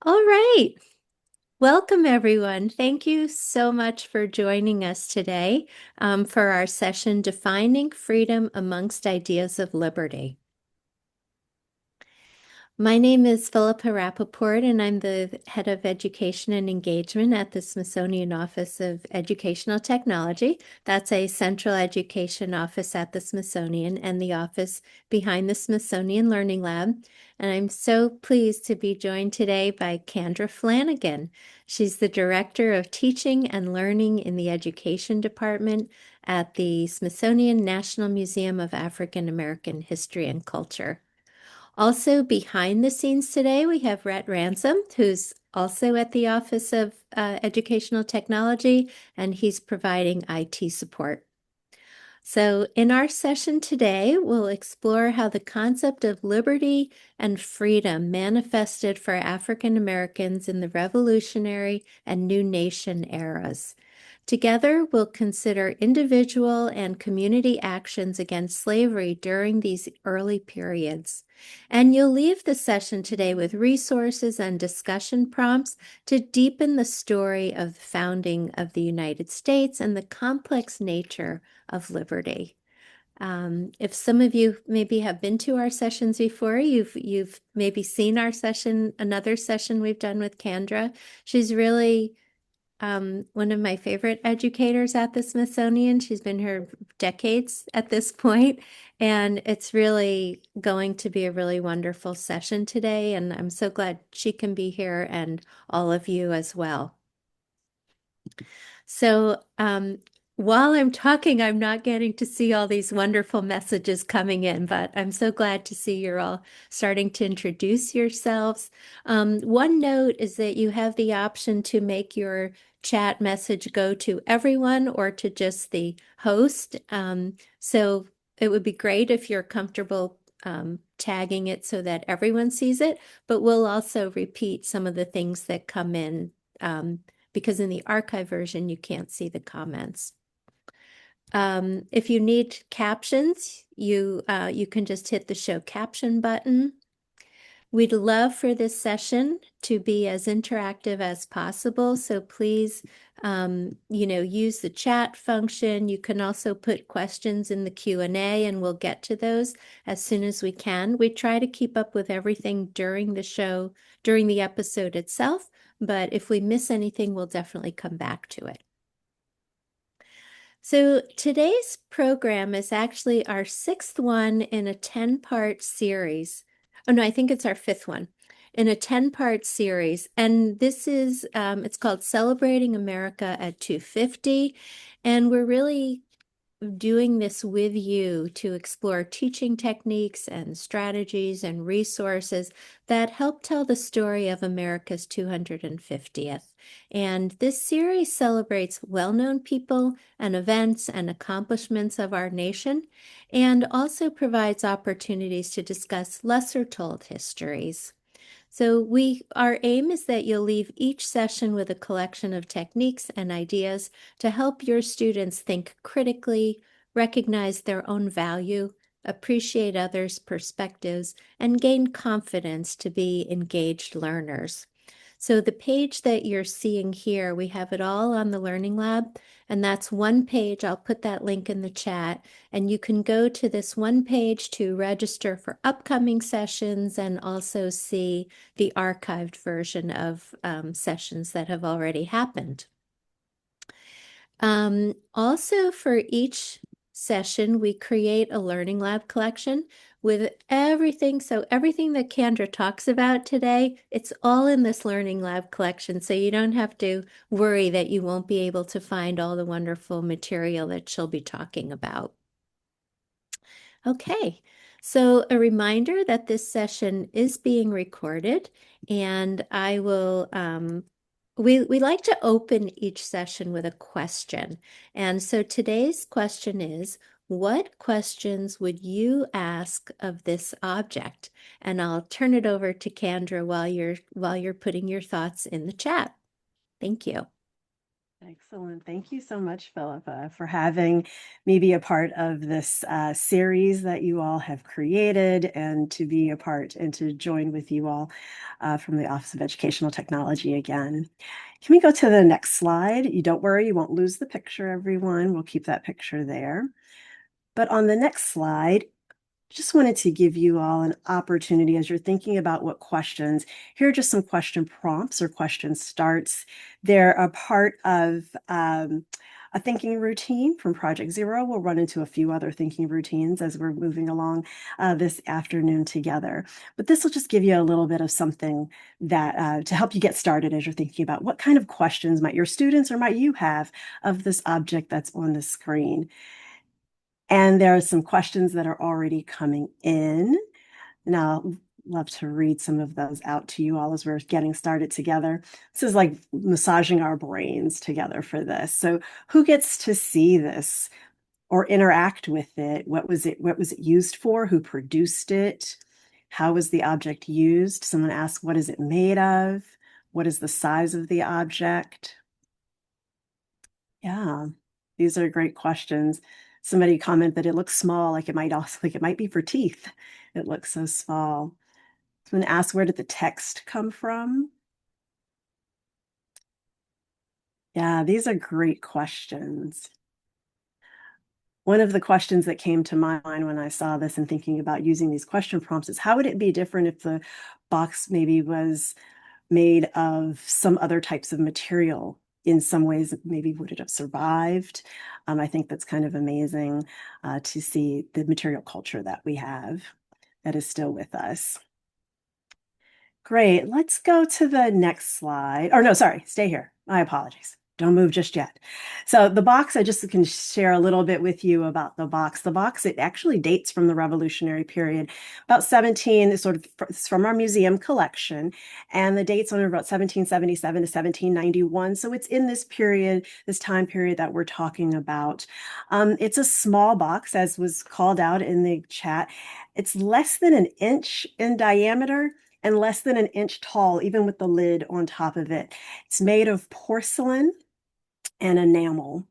All right. Welcome, everyone. Thank you so much for joining us today for our session, Defining Freedom Amongst Ideas of Liberty. My name is Philippa Rappaport, and I'm the head of education and engagement at the Smithsonian Office of Educational Technology. That's a central education office at the Smithsonian and the office behind the Smithsonian Learning Lab. And I'm so pleased to be joined today by Kendra Flanagan. She's the Director of Teaching and Learning in the Education Department at the Smithsonian National Museum of African American History and Culture. Also, behind the scenes today, we have Rhett Ransom, who's also at the Office of Educational Technology, and he's providing IT support. So, in our session today, we'll explore how the concept of liberty and freedom manifested for African Americans in the Revolutionary and New Nation eras. Together, we'll consider individual and community actions against slavery during these early periods. And you'll leave the session today with resources and discussion prompts to deepen the story of the founding of the United States and the complex nature of liberty. If some of you maybe have been to our sessions before, you've maybe seen our session, another session we've done with Kendra. She's really one of my favorite educators at the Smithsonian. She's been here decades at this point, and it's really going to be a really wonderful session today. And I'm so glad she can be here and all of you as well. So, while I'm talking, I'm not getting to see all these wonderful messages coming in, but I'm so glad to see you're all starting to introduce yourselves. One note is that you have the option to make your chat message go to everyone or to just the host. So it would be great if you're comfortable tagging it so that everyone sees it, but we'll also repeat some of the things that come in because in the archive version, you can't see the comments. If you need captions, you can just hit the show caption button. We'd love for this session to be as interactive as possible, so please, use the chat function. You can also put questions in the Q&A, and we'll get to those as soon as we can. We try to keep up with everything during the show, during the episode itself, but if we miss anything, we'll definitely come back to it. So today's program is actually our sixth one in a 10-part series. Oh no, I think it's our fifth one in a 10-part series. And this is, it's called Celebrating America at 250. And we're really doing this with you to explore teaching techniques and strategies and resources that help tell the story of America's 250th. And this series celebrates well-known people and events and accomplishments of our nation, and also provides opportunities to discuss lesser-told histories. So our aim is that you'll leave each session with a collection of techniques and ideas to help your students think critically, recognize their own value, appreciate others' perspectives, and gain confidence to be engaged learners. So the page that you're seeing here, we have it all on the Learning Lab, and that's one page. I'll put that link in the chat, and you can go to this one page to register for upcoming sessions and also see the archived version of sessions that have already happened. Also, for each session, we create a Learning Lab collection with everything. So everything that Kendra talks about today, it's all in this Learning Lab collection. So you don't have to worry that you won't be able to find all the wonderful material that she'll be talking about. Okay, so a reminder that this session is being recorded, and I will we like to open each session with a question. And so today's question is, what questions would you ask of this object? And I'll turn it over to Kendra while you're putting your thoughts in the chat. Thank you. Excellent. Thank you so much, Philippa, for having me be a part of this series that you all have created and to be a part and to join with you all from the Office of Educational Technology again. Can we go to the next slide? You don't worry, you won't lose the picture, everyone. We'll keep that picture there. But on the next slide, just wanted to give you all an opportunity as you're thinking about what questions. Here are just some question prompts or question starts. They're a part of a thinking routine from Project Zero. We'll run into a few other thinking routines as we're moving along this afternoon together. But this will just give you a little bit of something that to help you get started as you're thinking about what kind of questions might your students or might you have of this object that's on the screen. And there are some questions that are already coming in. And I'll love to read some of those out to you all as we're getting started together. This is like massaging our brains together for this. So who gets to see this or interact with it? What was it used for? Who produced it? How was the object used? Someone asked, what is it made of? What is the size of the object? Yeah, these are great questions. Somebody commented that it looks small, like it might be for teeth. It looks so small. Someone asked, where did the text come from? Yeah, these are great questions. One of the questions that came to my mind when I saw this and thinking about using these question prompts is how would it be different if the box maybe was made of some other types of material? In some ways, maybe would it have survived? I think that's kind of amazing to see the material culture that we have that is still with us. Great. Let's go to the next slide. Or no, sorry, stay here. My apologies. Don't move just yet. So the box, I just can share a little bit with you about the box. The box, it actually dates from the Revolutionary period, about 17, is sort of it's from our museum collection, and the dates on it about 1777 to 1791. So it's in this period, this time period that we're talking about. It's a small box, as was called out in the chat. It's less than an inch in diameter and less than an inch tall, even with the lid on top of it. It's made of porcelain and enamel.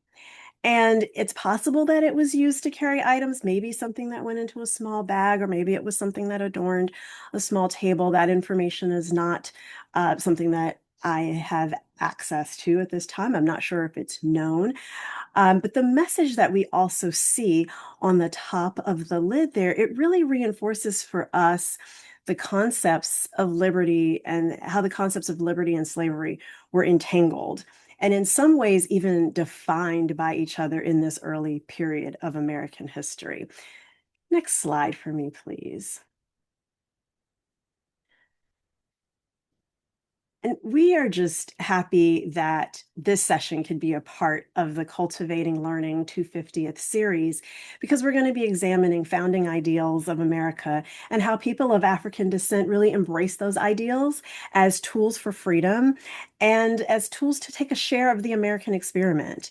And it's possible that it was used to carry items, maybe something that went into a small bag, or maybe it was something that adorned a small table. That information is not something that I have access to at this time. I'm not sure if it's known. But the message that we also see on the top of the lid there, it really reinforces for us the concepts of liberty and how the concepts of liberty and slavery were entangled and in some ways even defined by each other in this early period of American history. Next slide for me, please. And we are just happy that this session could be a part of the Cultivating Learning 250th series because we're going to be examining founding ideals of America and how people of African descent really embrace those ideals as tools for freedom and as tools to take a share of the American experiment.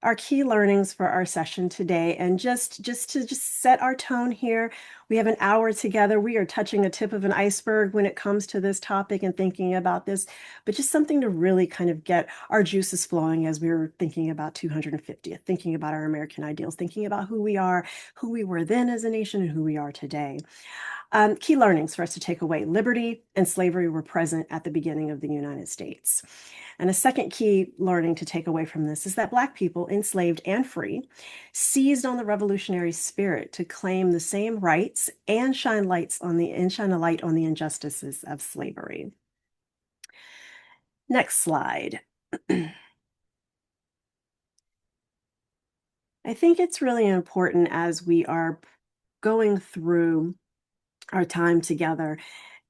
Our key learnings for our session today, and just to set our tone here, we have an hour together. We are touching the tip of an iceberg when it comes to this topic and thinking about this, but just something to really kind of get our juices flowing as we were thinking about 250th, thinking about our American ideals, thinking about who we are, who we were then as a nation, and who we are today. Key learnings for us to take away: liberty and slavery were present at the beginning of the United States. And a second key learning to take away from this is that Black people, enslaved and free, seized on the revolutionary spirit to claim the same rights and shine a light on the injustices of slavery. Next slide. I think it's really important as we are going through our time together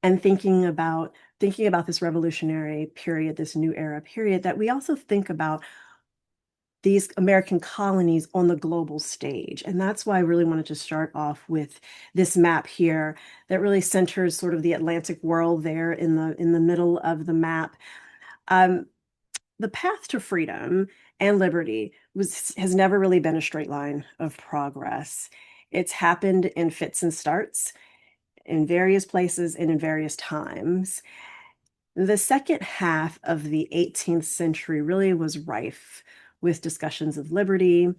and thinking about this revolutionary period, this new era period, that we also think about these American colonies on the global stage. And that's why I really wanted to start off with this map here that really centers sort of the Atlantic world there in the middle of the map. The path to freedom and liberty has never really been a straight line of progress. It's happened in fits and starts in various places and in various times. The second half of the 18th century really was rife with discussions of liberty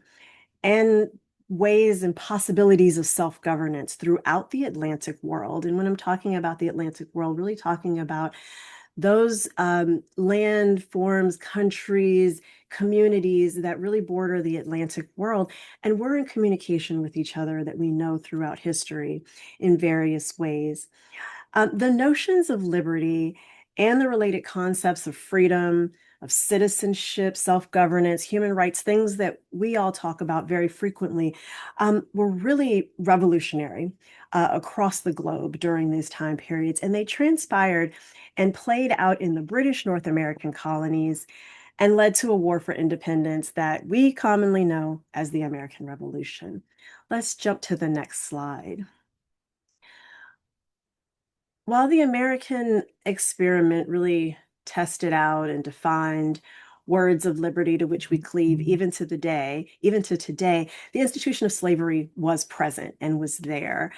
and ways and possibilities of self-governance throughout the Atlantic world. And when I'm talking about the Atlantic world, really talking about those land forms, countries, communities that really border the Atlantic world and we're in communication with each other that we know throughout history in various ways. The notions of liberty and the related concepts of freedom, of citizenship, self-governance, human rights, things that we all talk about very frequently, were really revolutionary across the globe during these time periods. And they transpired and played out in the British North American colonies and led to a war for independence that we commonly know as the American Revolution. Let's jump to the next slide. While the American experiment really tested out and defined words of liberty to which we cleave even to today, the institution of slavery was present and was there.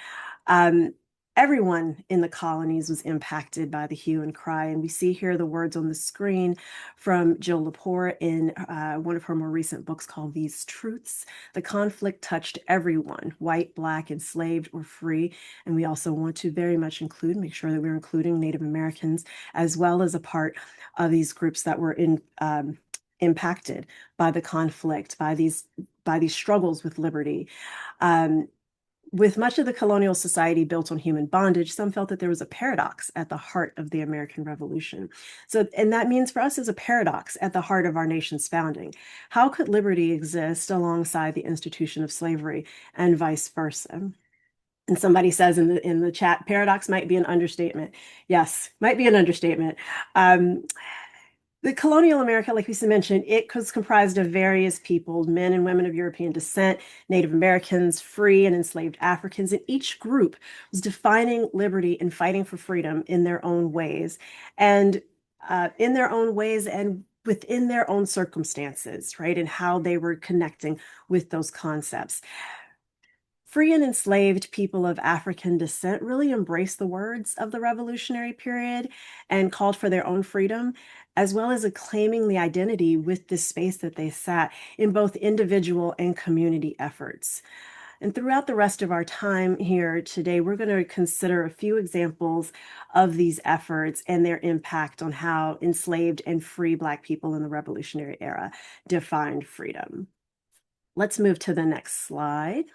Um, Everyone in the colonies was impacted by the hue and cry. And we see here the words on the screen from Jill Lepore in one of her more recent books called These Truths. The conflict touched everyone, white, black, enslaved, or free. And we also want to very much make sure that we're including Native Americans as well as a part of these groups that were impacted by the conflict, by these struggles with liberty. With much of the colonial society built on human bondage, some felt that there was a paradox at the heart of the American Revolution. And that means for us is a paradox at the heart of our nation's founding. How could liberty exist alongside the institution of slavery and vice versa? And somebody says in the chat, paradox might be an understatement. Yes, might be an understatement. The colonial America, like we mentioned, it was comprised of various people, men and women of European descent, Native Americans, free and enslaved Africans, and each group was defining liberty and fighting for freedom in their own ways, and within their own circumstances, right, and how they were connecting with those concepts. Free and enslaved people of African descent really embraced the words of the revolutionary period and called for their own freedom, as well as acclaiming the identity with the space that they sat in both individual and community efforts. And throughout the rest of our time here today, we're going to consider a few examples of these efforts and their impact on how enslaved and free Black people in the Revolutionary era defined freedom. Let's move to the next slide.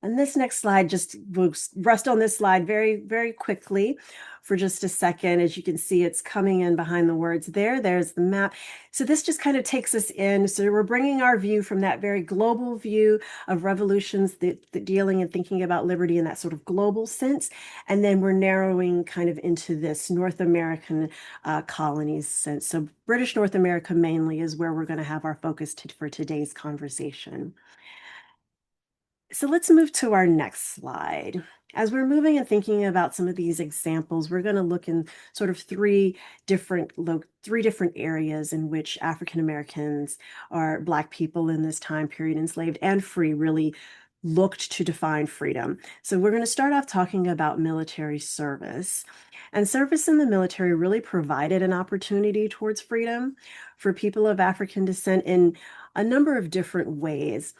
And this next slide, we'll rest on this slide very, very quickly for just a second. As you can see, it's coming in behind the words there. There's the map. So this just kind of takes us in. So we're bringing our view from that very global view of revolutions, that dealing and thinking about liberty in that sort of global sense. And then we're narrowing kind of into this North American colonies sense. So British North America mainly is where we're going to have our focus for today's conversation. So let's move to our next slide. As we're moving and thinking about some of these examples, we're going to look in sort of three different areas in which African Americans or Black people in this time period, enslaved and free, really looked to define freedom. So we're going to start off talking about military service. And service in the military really provided an opportunity towards freedom for people of African descent in a number of different ways.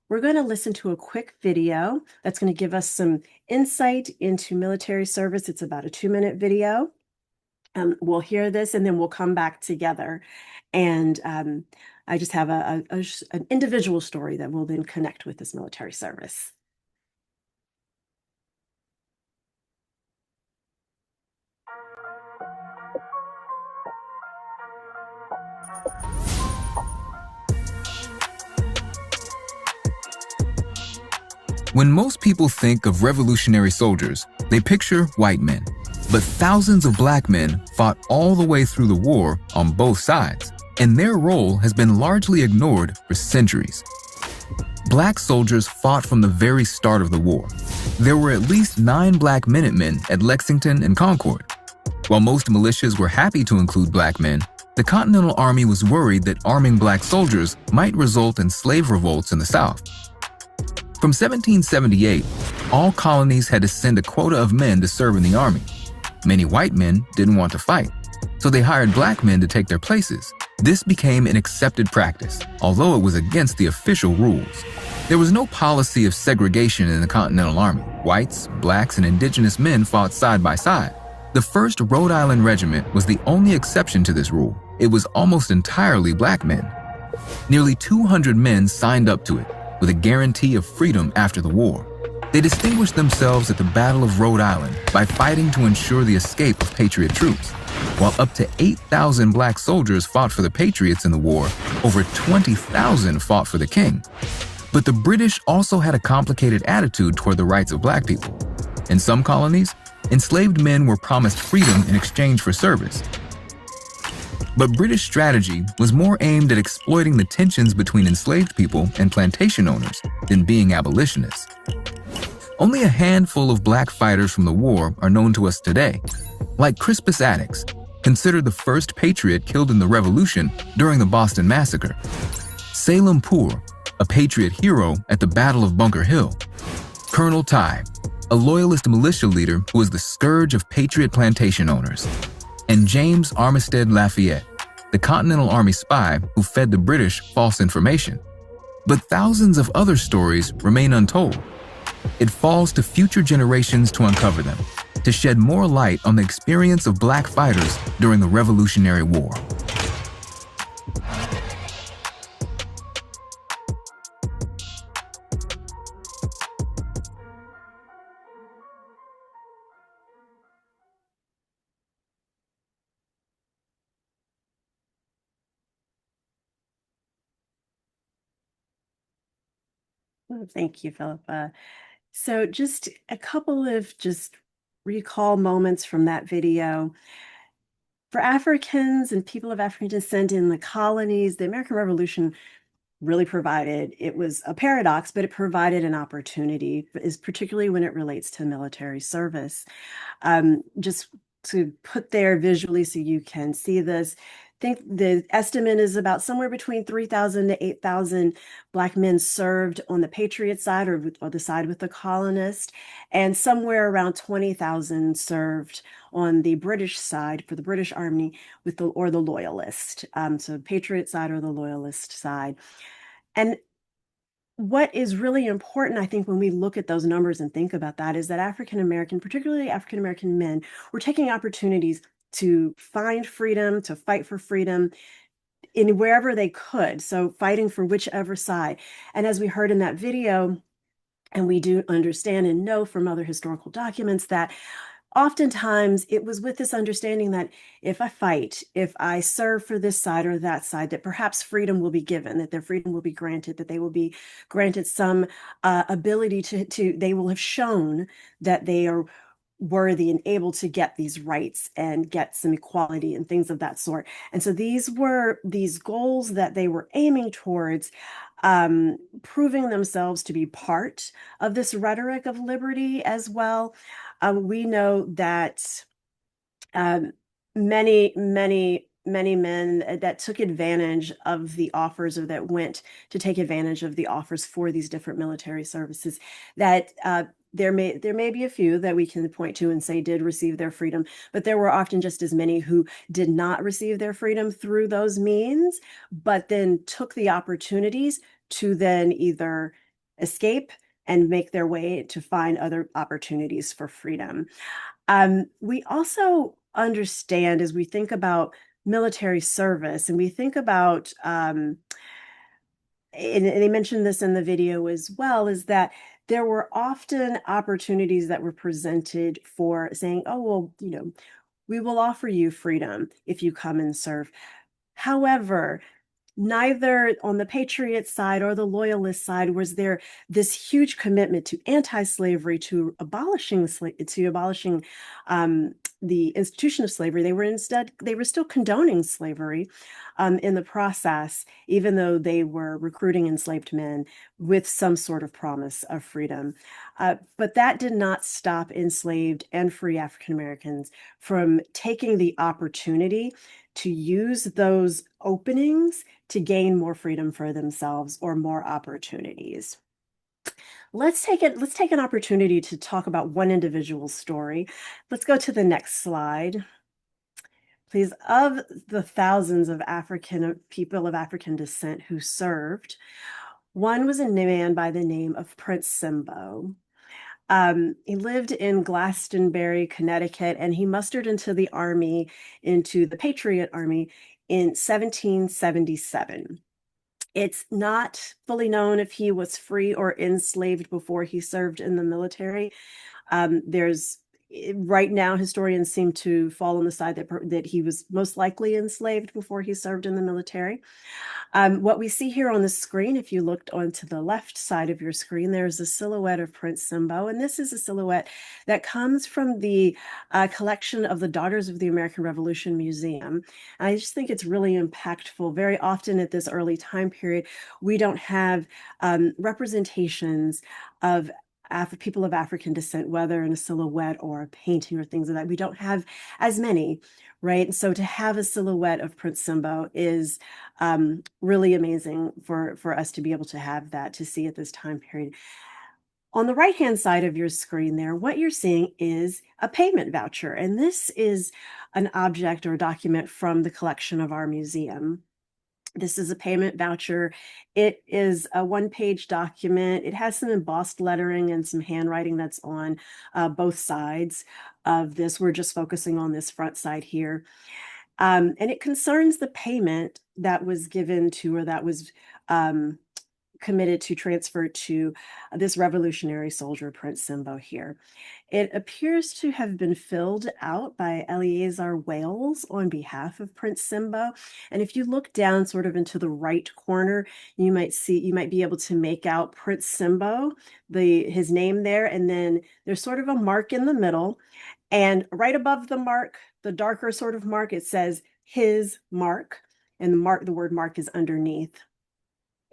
We're going to listen to a quick video that's going to give us some insight into military service. It's about a 2-minute video. We'll hear this and then we'll come back together. And I just have an individual story that will then connect with this military service. When most people think of revolutionary soldiers, they picture white men. But thousands of Black men fought all the way through the war on both sides, and their role has been largely ignored for centuries. Black soldiers fought from the very start of the war. There were at least 9 Black Minutemen at Lexington and Concord. While most militias were happy to include Black men, the Continental Army was worried that arming Black soldiers might result in slave revolts in the South. From 1778, all colonies had to send a quota of men to serve in the army. Many white men didn't want to fight, so they hired black men to take their places. This became an accepted practice, although it was against the official rules. There was no policy of segregation in the Continental Army. Whites, blacks, and indigenous men fought side by side. The 1st Rhode Island Regiment was the only exception to this rule. It was almost entirely black men. Nearly 200 men signed up to it, with a guarantee of freedom after the war. They distinguished themselves at the Battle of Rhode Island by fighting to ensure the escape of Patriot troops. While up to 8,000 black soldiers fought for the Patriots in the war, over 20,000 fought for the king. But the British also had a complicated attitude toward the rights of black people. In some colonies, enslaved men were promised freedom in exchange for service. But British strategy was more aimed at exploiting the tensions between enslaved people and plantation owners than being abolitionists. Only a handful of black fighters from the war are known to us today, like Crispus Attucks, considered the first patriot killed in the Revolution during the Boston Massacre. Salem Poor, a patriot hero at the Battle of Bunker Hill. Colonel Ty, a loyalist militia leader who was the scourge of patriot plantation owners. And James Armistead Lafayette, the Continental Army spy who fed the British false information. But thousands of other stories remain untold. It falls to future generations to uncover them, to shed more light on the experience of black fighters during the Revolutionary War. Well, thank you, Philippa. So just a couple of just recall moments from that video. For Africans and people of African descent in the colonies, the American Revolution really provided, it was a paradox, but it provided an opportunity, is particularly when it relates to military service. Just to put there visually so you can see this, I think the estimate is about somewhere between 3,000 to 8,000 Black men served on the Patriot side or the side with the colonist, and somewhere around 20,000 served on the British side for the British Army with the Loyalist. So Patriot side or the Loyalist side. And what is really important, I think, when we look at those numbers and think about that is that African American, particularly African American men, were taking opportunities to find freedom, to fight for freedom in wherever they could. So fighting for whichever side. And as we heard in that video, and we do understand and know from other historical documents that oftentimes it was with this understanding that if I fight, if I serve for this side or that side, that perhaps freedom will be given, that their freedom will be granted, that they will be granted some ability to, they will have shown that they are worthy and able to get these rights and get some equality and things of that sort. And so these were these goals that they were aiming towards, proving themselves to be part of this rhetoric of liberty as well. We know that many men that took advantage of the offers or that went to take advantage of the offers for these different military services, that there may be a few that we can point to and say did receive their freedom, but there were often just as many who did not receive their freedom through those means, but then took the opportunities to then either escape and make their way to find other opportunities for freedom. We also understand as we think about military service and we think about, and they mentioned this in the video as well, is that there were often opportunities that were presented for saying, oh, well, we will offer you freedom if you come and serve. However, neither on the Patriot side or the Loyalist side was there this huge commitment to anti-slavery, to abolishing the institution of slavery. They were still condoning slavery in the process, even though they were recruiting enslaved men with some sort of promise of freedom. But that did not stop enslaved and free African Americans from taking the opportunity to use those openings to gain more freedom for themselves or more opportunities. Let's take an opportunity to talk about one individual story. Let's go to the next slide. Please, of the thousands of African people of African descent who served, one was a man by the name of Prince Simbo. He lived in Glastonbury, Connecticut, and he mustered into the Patriot Army in 1777. It's not fully known if he was free or enslaved before he served in the military. There's right now historians seem to fall on the side that he was most likely enslaved before he served in the military. What we see here on the screen, if you looked onto the left side of your screen, there's a silhouette of Prince Simbo, and this is a silhouette that comes from the collection of the Daughters of the American Revolution Museum. And I just think it's really impactful. Very often at this early time period, we don't have representations of people of African descent, whether in a silhouette or a painting or things like that. We don't have as many, right? So to have a silhouette of Prince Simbo is really amazing for us to be able to have that, to see at this time period. On the right-hand side of your screen there, what you're seeing is a payment voucher. And this is an object or document from the collection of our museum. This is a payment voucher. It is a one-page document. It has some embossed lettering and some handwriting that's on both sides of this. We're just focusing on this front side here. And it concerns the payment that was given to, or that was committed to transfer to this revolutionary soldier, Prince Simbo here. It appears to have been filled out by Eleazar Wales on behalf of Prince Simbo. And if you look down sort of into the right corner, you might be able to make out Prince Simbo, his name there, and then there's sort of a mark in the middle. And right above the mark, the darker sort of mark, it says his mark, and the word mark is underneath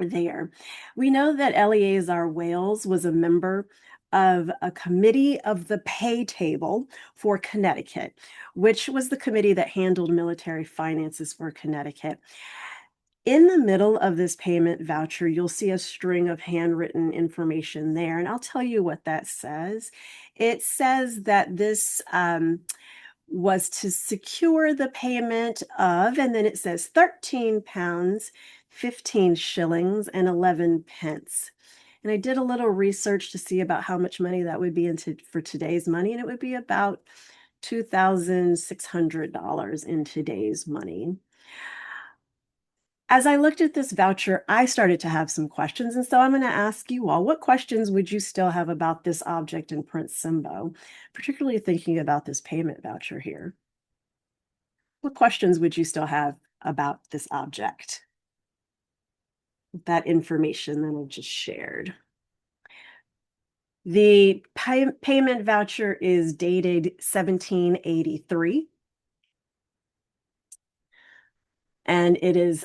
there. We know that Eleazar Wales was a member of a committee of the pay table for Connecticut, which was the committee that handled military finances for Connecticut. In the middle of this payment voucher, you'll see a string of handwritten information there, and I'll tell you what that says. It says that this was to secure the payment of, and then it says 13 pounds, 15 shillings, and 11 pence. And I did a little research to see about how much money that would be for today's money, and it would be about $2,600 in today's money. As I looked at this voucher, I started to have some questions, and so I'm going to ask you all, what questions would you still have about this object in Prince Simbo, particularly thinking about this payment voucher here? What questions would you still have about this object? That information that I just shared. The payment voucher is dated 1783. And it's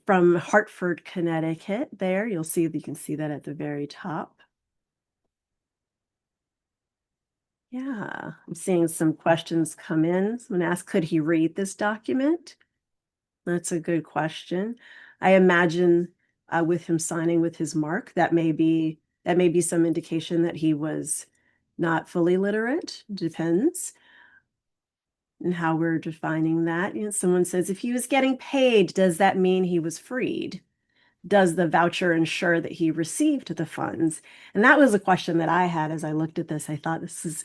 from Hartford, Connecticut there. You can see that at the very top. Yeah, I'm seeing some questions come in. Someone asked, could he read this document? That's a good question. I imagine with him signing with his mark, that may be some indication that he was not fully literate. Depends on how we're defining that. Someone says, if he was getting paid, does that mean he was freed? Does the voucher ensure that he received the funds? And that was a question that I had as I looked at this. I thought, it's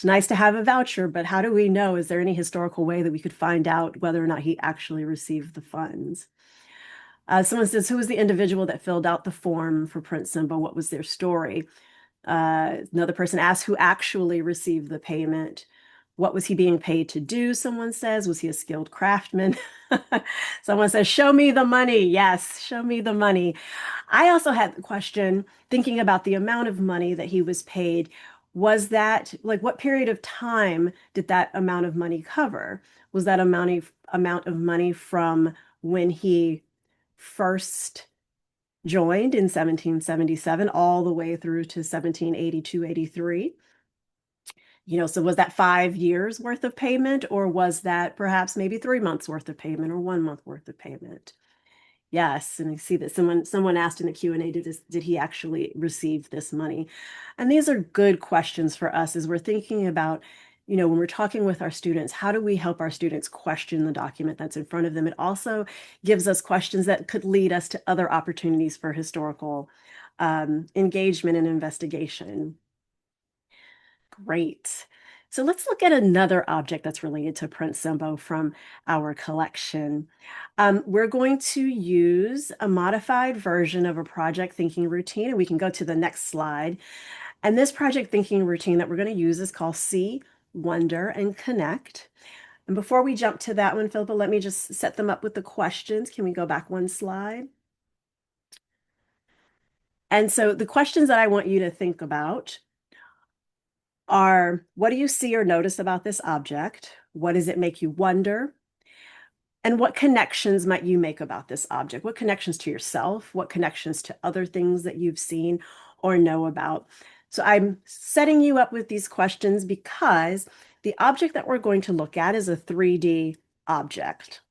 nice to have a voucher, but how do we know? Is there any historical way that we could find out whether or not he actually received the funds? Someone says, who was the individual that filled out the form for Prince Simbo? What was their story? Another person asked, who actually received the payment? What was he being paid to do? Someone says, was he a skilled craftsman? Someone says, show me the money. Yes, show me the money. I also had the question, thinking about the amount of money that he was paid. Was that, like, what period of time did that amount of money cover? Was that amount of money from when he first joined in 1777 all the way through to 1782, 83? So was that 5 years worth of payment, or was that perhaps maybe 3 months worth of payment or 1 month worth of payment? Yes, and I see that someone asked in the Q&A, did he actually receive this money? And these are good questions for us as we're thinking about, when we're talking with our students, how do we help our students question the document that's in front of them? It also gives us questions that could lead us to other opportunities for historical engagement and investigation. Great. So let's look at another object that's related to Prince Simbo from our collection. We're going to use a modified version of a project thinking routine, and we can go to the next slide. And this project thinking routine that we're going to use is called See, Wonder, and Connect. And before we jump to that one, Philippa, let me just set them up with the questions. Can we go back one slide? And so the questions that I want you to think about are, what do you see or notice about this object? What does it make you wonder? And what connections might you make about this object? What connections to yourself? What connections to other things that you've seen or know about? So I'm setting you up with these questions because the object that we're going to look at is a 3D object.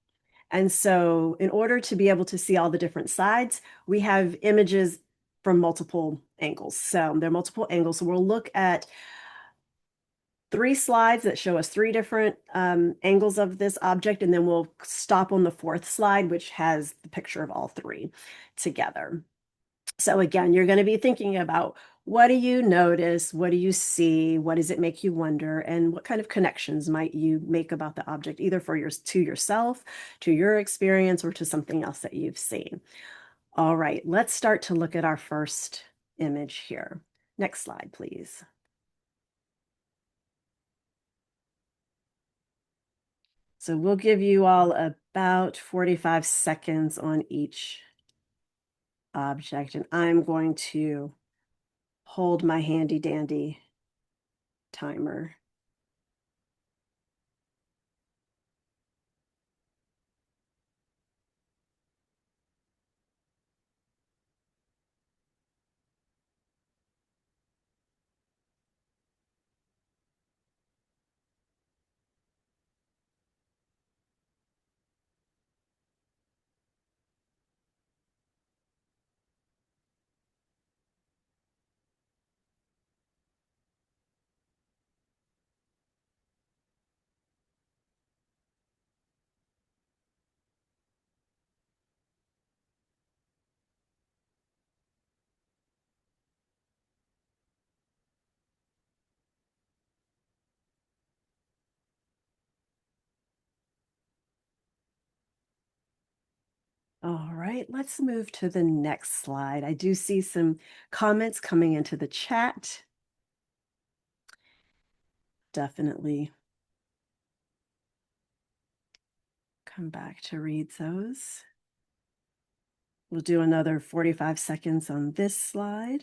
And so in order to be able to see all the different sides, we have images from multiple angles. So there are multiple angles. So we'll look at 3 slides that show us 3 different angles of this object, and then we'll stop on the 4th slide, which has the picture of all 3 together. So again, you're going to be thinking about, what do you notice? What do you see? What does it make you wonder? And what kind of connections might you make about the object, either to yourself, to your experience, or to something else that you've seen? All right, let's start to look at our first image here. Next slide, please. So we'll give you all about 45 seconds on each object, and I'm going to hold my handy dandy timer. All right, let's move to the next slide. I do see some comments coming into the chat. Definitely come back to read those. We'll do another 45 seconds on this slide.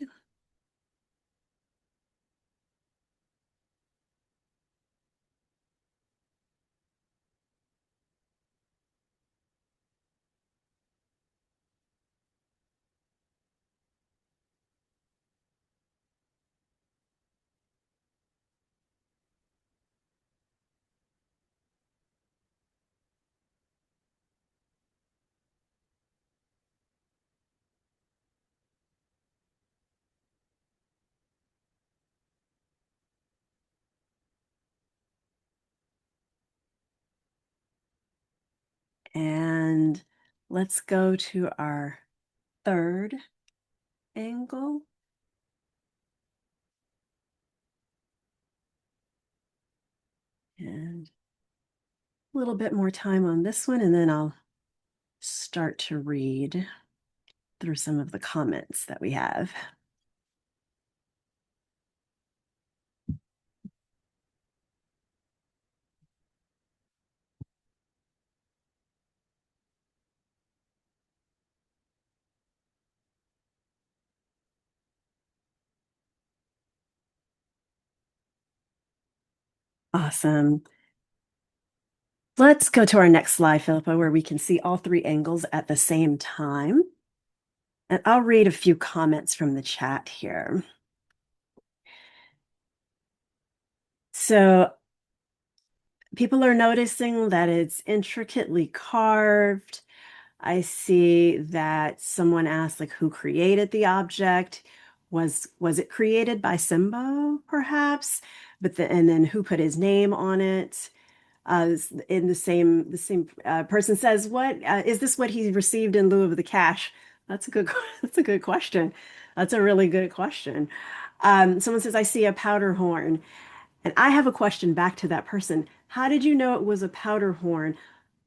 And let's go to our third angle. And a little bit more time on this one, and then I'll start to read through some of the comments that we have. Awesome. Let's go to our next slide, Philippa, where we can see all 3 angles at the same time. And I'll read a few comments from the chat here. So people are noticing that it's intricately carved. I see that someone asked, like, who created the object? Was it created by Simbo, perhaps? And then who put his name on it? In the same person says, "What is this? What he received in lieu of the cash?" That's a good. That's a good question. That's a really good question. Someone says, "I see a powder horn," and I have a question back to that person. How did you know it was a powder horn,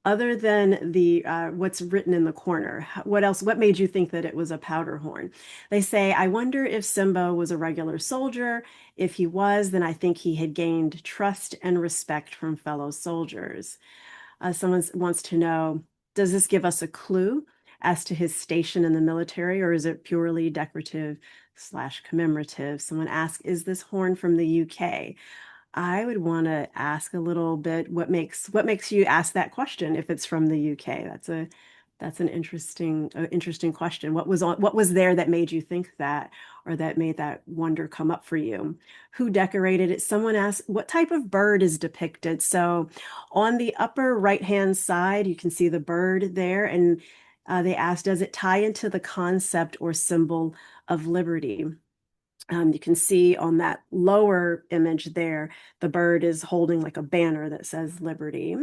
other than the what's written in the corner? What else? What made you think that it was a powder horn? They say, "I wonder if Simba was a regular soldier. If he was, then I think he had gained trust and respect from fellow soldiers." Someone wants to know, does this give us a clue as to his station in the military, or is it purely decorative slash commemorative? Someone asks, is this horn from the UK? I would want to ask a little bit, what makes you ask that question if it's from the UK? That's an interesting question. What was there that made you think that, or that made that wonder come up for you? Who decorated it? Someone asked, what type of bird is depicted? So on the upper right-hand side, you can see the bird there, and they asked, does it tie into the concept or symbol of liberty? You can see on that lower image there, the bird is holding like a banner that says liberty.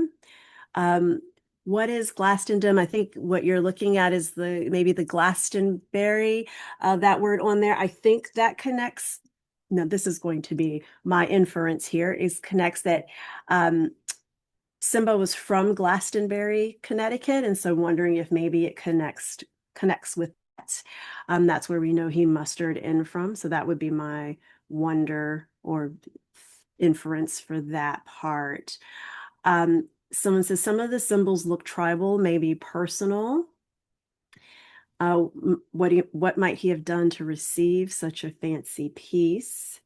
Um, what is Glastonbury? I think what you're looking at is maybe the Glastonbury, that word on there. I think that connects. Now, this is going to be my inference here, is connects that um, Simba was from Glastonbury, Connecticut, and so wondering if maybe it connects with that. That's where we know he mustered in from. So that would be my wonder or inference for that part. Someone says some of the symbols look tribal, maybe personal. What might he have done to receive such a fancy piece?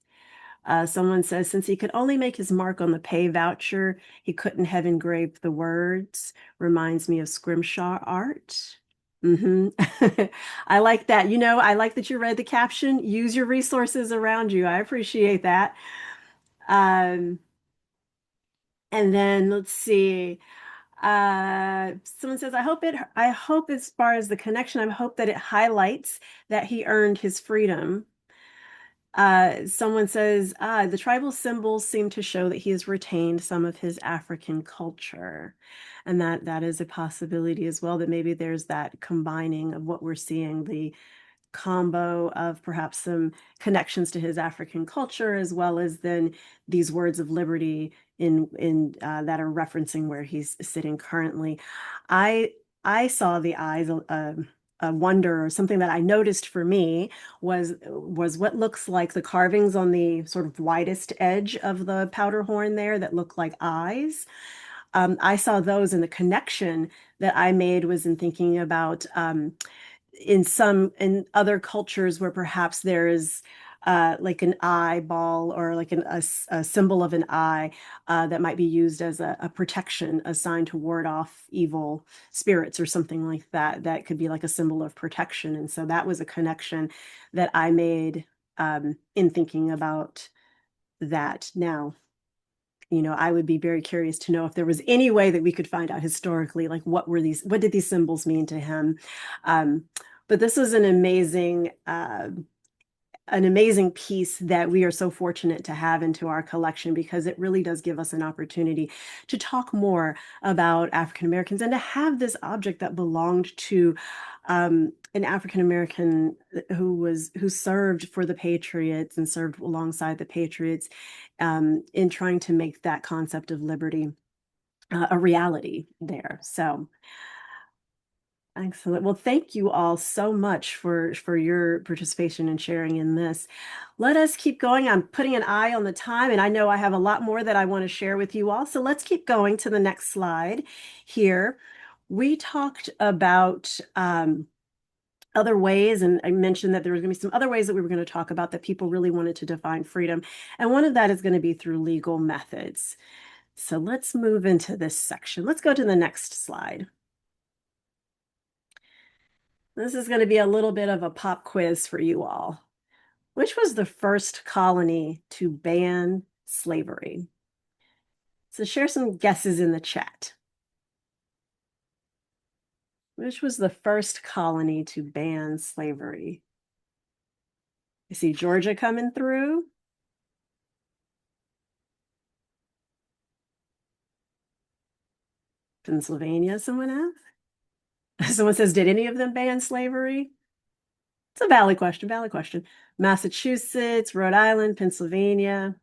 Someone says, since he could only make his mark on the pay voucher, he couldn't have engraved the words. Reminds me of scrimshaw art. I like that. I like that you read the caption. Use your resources around you. I appreciate that. Um, and then let's see. Someone says, I hope as far as the connection, I hope that it highlights that he earned his freedom. Someone says, the tribal symbols seem to show that he has retained some of his African culture. And that is a possibility as well, that maybe there's that combining of what we're seeing, the combo of perhaps some connections to his African culture, as well as then these words of liberty in that are referencing where he's sitting currently. I I saw the eyes. A wonder, or something that I noticed for me was what looks like the carvings on the sort of widest edge of the powder horn there that look like eyes. I saw those, and the connection that I made was in thinking about in other cultures where perhaps there is like an eyeball, or like a symbol of an eye that might be used as a protection, a sign to ward off evil spirits or something like that. That could be like a symbol of protection. And so that was a connection that I made in thinking about that. Now, I would be very curious to know if there was any way that we could find out historically, like what did these symbols mean to him? Um, but this was an amazing piece that we are so fortunate to have into our collection, because it really does give us an opportunity to talk more about African Americans, and to have this object that belonged to an African American who served for the Patriots and served alongside the Patriots in trying to make that concept of liberty a reality there. So excellent. Well, thank you all so much for your participation and sharing in this. Let us keep going. I'm putting an eye on the time, and I know I have a lot more that I want to share with you all. So let's keep going to the next slide here. We talked about other ways, and I mentioned that there was going to be some other ways that we were going to talk about that people really wanted to define freedom. And one of that is going to be through legal methods. So let's move into this section. Let's go to the next slide. This is going to be a little bit of a pop quiz for you all. Which was the first colony to ban slavery? So share some guesses in the chat. Which was the first colony to ban slavery? I see Georgia coming through. Pennsylvania, someone else? Someone says, did any of them ban slavery? It's a valid question, valid question. Massachusetts, Rhode Island, Pennsylvania,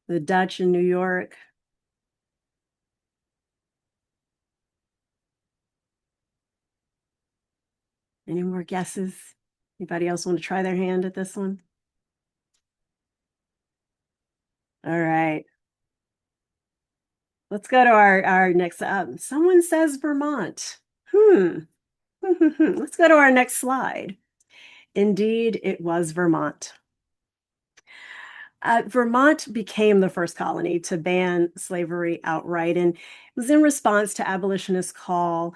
the Dutch in New York. Any more guesses? Anybody else want to try their hand at this one? All right. Let's go to our next. Someone says Vermont. Let's go to our next slide. Indeed, it was Vermont. Vermont became the first colony to ban slavery outright, and it was in response to abolitionist calls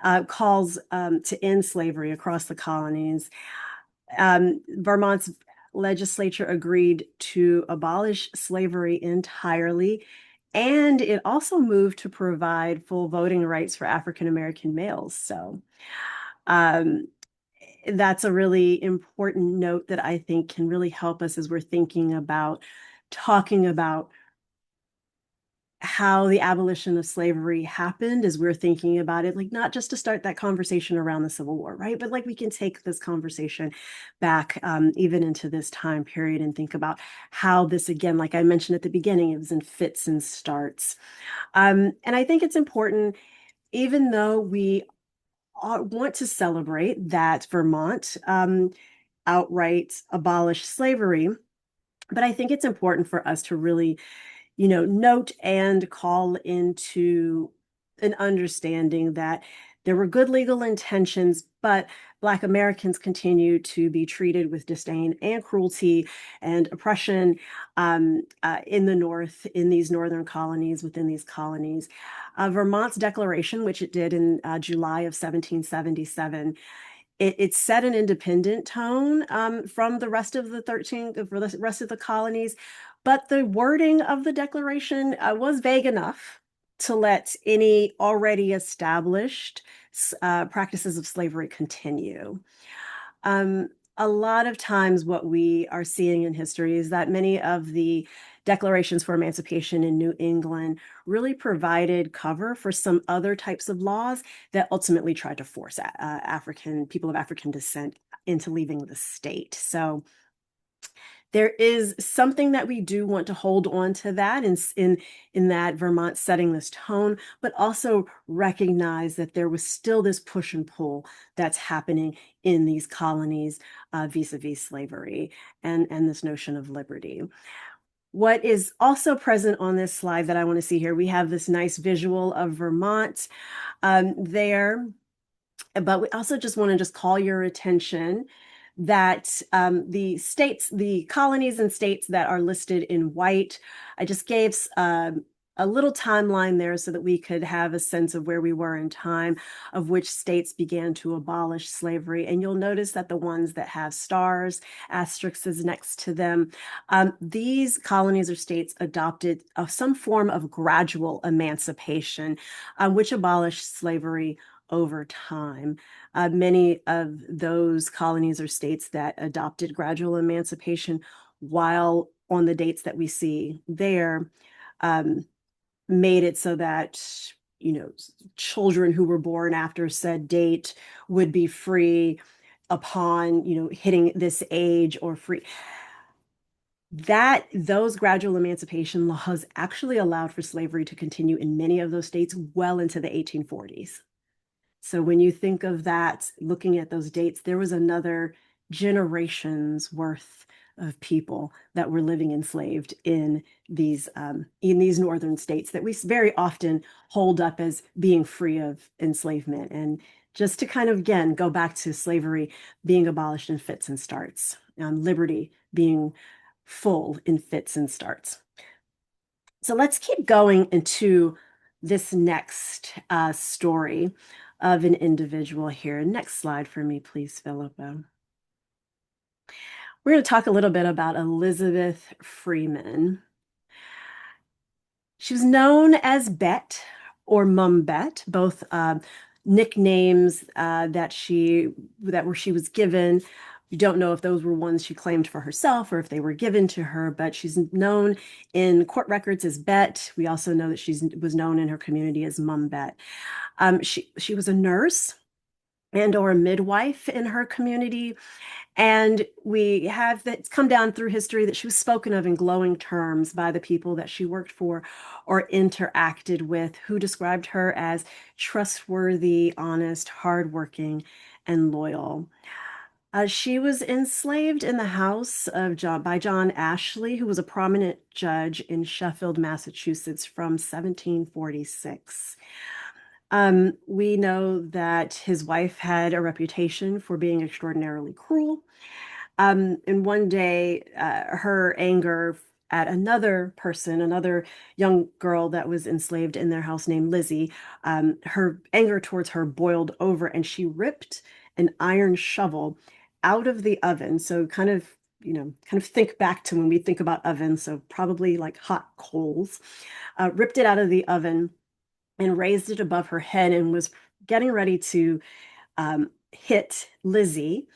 to end slavery across the colonies. Vermont's legislature agreed to abolish slavery entirely, and it also moved to provide full voting rights for African American males. So that's a really important note that I think can really help us as we're thinking about talking about how the abolition of slavery happened, as we're thinking about it, like not just to start that conversation around the Civil War, right? But like we can take this conversation back even into this time period and think about how this, again, like I mentioned at the beginning, it was in fits and starts. And I think it's important, even though we want to celebrate that Vermont outright abolished slavery, but I think it's important for us to really note and call into an understanding that there were good legal intentions, but Black Americans continue to be treated with disdain and cruelty and oppression in the North, in these northern colonies, within these colonies. Vermont's declaration, which it did in July of 1777, it set an independent tone from the rest of the rest of the colonies, but the wording of the declaration was vague enough to let any already established practices of slavery continue. A lot of times what we are seeing in history is that many of the declarations for emancipation in New England really provided cover for some other types of laws that ultimately tried to force people of African descent into leaving the state. So there is something that we do want to hold on to that in that Vermont setting this tone, but also recognize that there was still this push and pull that's happening in these colonies vis-a-vis slavery and this notion of liberty. What is also present on this slide that I want to see here, we have this nice visual of Vermont there, but we also just want to just call your attention that the colonies and states that are listed in white, I just gave a little timeline there so that we could have a sense of where we were in time, of which states began to abolish slavery. And you'll notice that the ones that have stars, asterisks next to them, these colonies or states adopted some form of gradual emancipation, which abolished slavery over time. Many of those colonies or states that adopted gradual emancipation, while on the dates that we see there, made it so that children who were born after said date would be free upon hitting this age or free. That those gradual emancipation laws actually allowed for slavery to continue in many of those states well into the 1840s. So when you think of that, looking at those dates, there was another generation's worth of people that were living enslaved in these northern states that we very often hold up as being free of enslavement. And just to kind of, again, go back to slavery being abolished in fits and starts, liberty being full in fits and starts. So let's keep going into this next story of an individual here. Next slide for me, please, Philippa. We're going to talk a little bit about Elizabeth Freeman. She was known as Bet or Mum Bet, both nicknames that she was given. We don't know if those were ones she claimed for herself or if they were given to her, but she's known in court records as Bet. We also know that she was known in her community as Mum Bet. She was a nurse and or a midwife in her community. And we have that it's come down through history that she was spoken of in glowing terms by the people that she worked for or interacted with, who described her as trustworthy, honest, hardworking, and loyal. She was enslaved in the house of by John Ashley, who was a prominent judge in Sheffield, Massachusetts from 1746. We know that his wife had a reputation for being extraordinarily cruel. And one day, her anger at another person, another young girl that was enslaved in their house named Lizzie, her anger towards her boiled over, and she ripped an iron shovel out of the oven. So kind of think back to when we think about ovens, so probably like hot coals, ripped it out of the oven and raised it above her head and was getting ready to hit Lizzie,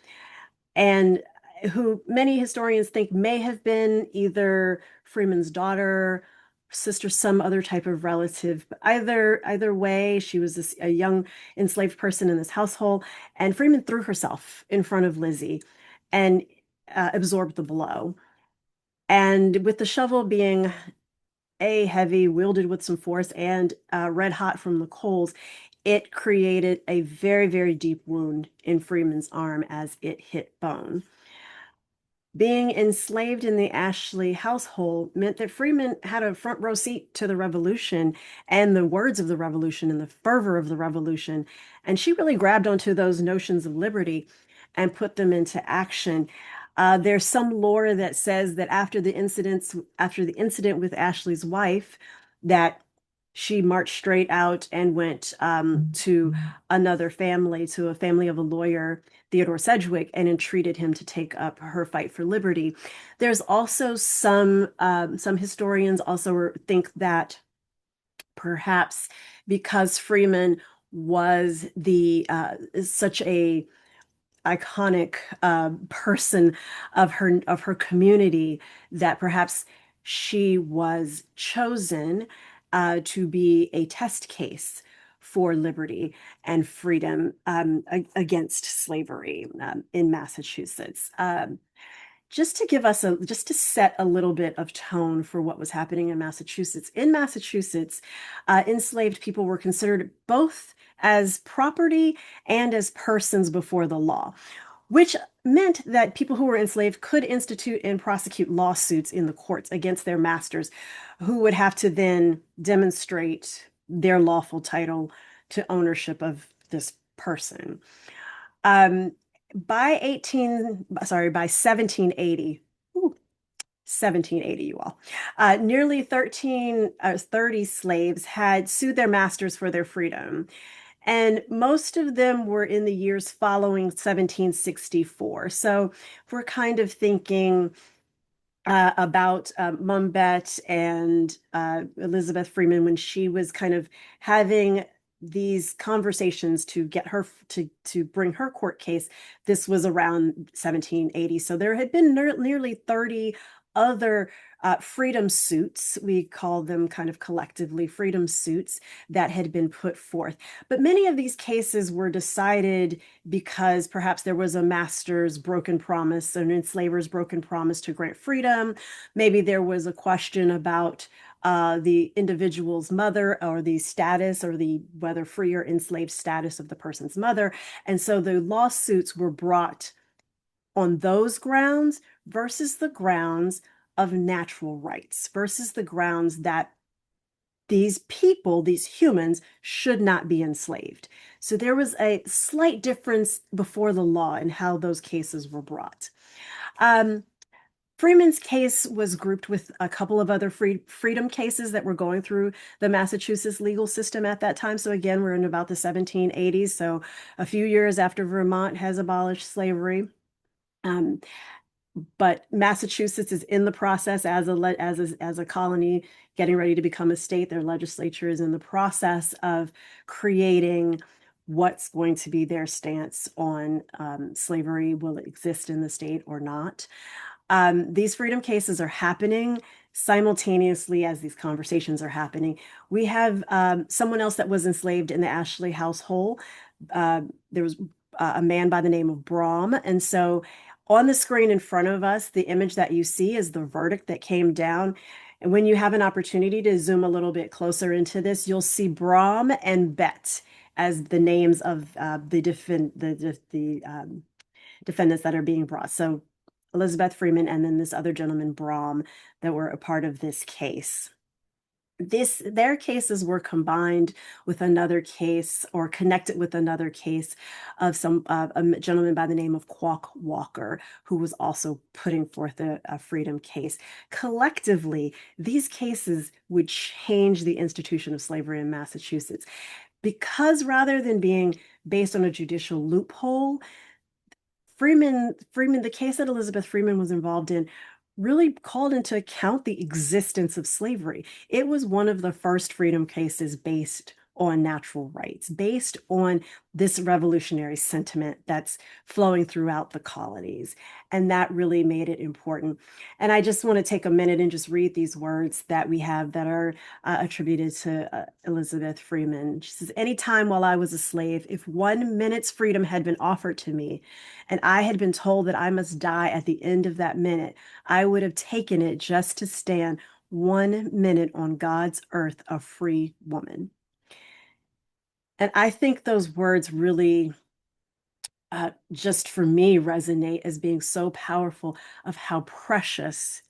and who many historians think may have been either Freeman's daughter, sister, some other type of relative. But either way, she was a young enslaved person in this household, and Freeman threw herself in front of Lizzie and absorbed the blow. And with the shovel being heavy, wielded with some force, and red hot from the coals, it created a very, very deep wound in Freeman's arm as it hit bone. Being enslaved in the Ashley household meant that Freeman had a front row seat to the revolution and the words of the revolution and the fervor of the revolution. And she really grabbed onto those notions of liberty and put them into action. There's some lore that says that after the incident with Ashley's wife, that she marched straight out and went to another family, to a family of a lawyer, Theodore Sedgwick, and entreated him to take up her fight for liberty. There's also some historians also think that perhaps because Freeman was the such a iconic person of her community, that perhaps she was chosen to be a test case for liberty and freedom against slavery in Massachusetts. Just to set a little bit of tone for what was happening in Massachusetts. In Massachusetts, enslaved people were considered both as property and as persons before the law, which meant that people who were enslaved could institute and prosecute lawsuits in the courts against their masters, who would have to then demonstrate their lawful title to ownership of this person. By 1780, 1780, you all, nearly 30 slaves had sued their masters for their freedom. And most of them were in the years following 1764. So we're kind of thinking about Mum Bet and Elizabeth Freeman, when she was kind of having these conversations to get her to bring her court case. This was around 1780. So there had been nearly 30 other freedom suits. We call them kind of collectively freedom suits that had been put forth. But many of these cases were decided because perhaps there was a master's broken promise, an enslaver's broken promise to grant freedom. Maybe there was a question about the individual's mother, or the status, or the whether free or enslaved status of the person's mother. And so the lawsuits were brought on those grounds versus the grounds of natural rights, versus the grounds that these people, these humans, should not be enslaved. So there was a slight difference before the law in how those cases were brought. Freeman's case was grouped with a couple of other freedom cases that were going through the Massachusetts legal system at that time. So again, we're in about the 1780s, so a few years after Vermont has abolished slavery. But Massachusetts is in the process as a colony, getting ready to become a state. Their legislature is in the process of creating what's going to be their stance on slavery. Will it exist in the state or not? These freedom cases are happening simultaneously as these conversations are happening. We have someone else that was enslaved in the Ashley household. There was a man by the name of Brahm. And so on the screen in front of us, the image that you see is the verdict that came down. And when you have an opportunity to zoom a little bit closer into this, you'll see Brahm and Bet as the names of the defendants that are being brought. So Elizabeth Freeman and then this other gentleman, Brahm, that were a part of this case. Their cases were combined with another case or connected with another case of a gentleman by the name of Quock Walker, who was also putting forth a freedom case. Collectively, these cases would change the institution of slavery in Massachusetts because rather than being based on a judicial loophole, the case that Elizabeth Freeman was involved in really called into account the existence of slavery. It was one of the first freedom cases based on natural rights, based on this revolutionary sentiment that's flowing throughout the colonies. And that really made it important. And I just want to take a minute and just read these words that we have that are attributed to Elizabeth Freeman. She says, "Any time while I was a slave, if 1 minute's freedom had been offered to me, and I had been told that I must die at the end of that minute, I would have taken it just to stand 1 minute on God's earth a free woman." And I think those words really, just for me, resonate as being so powerful of how precious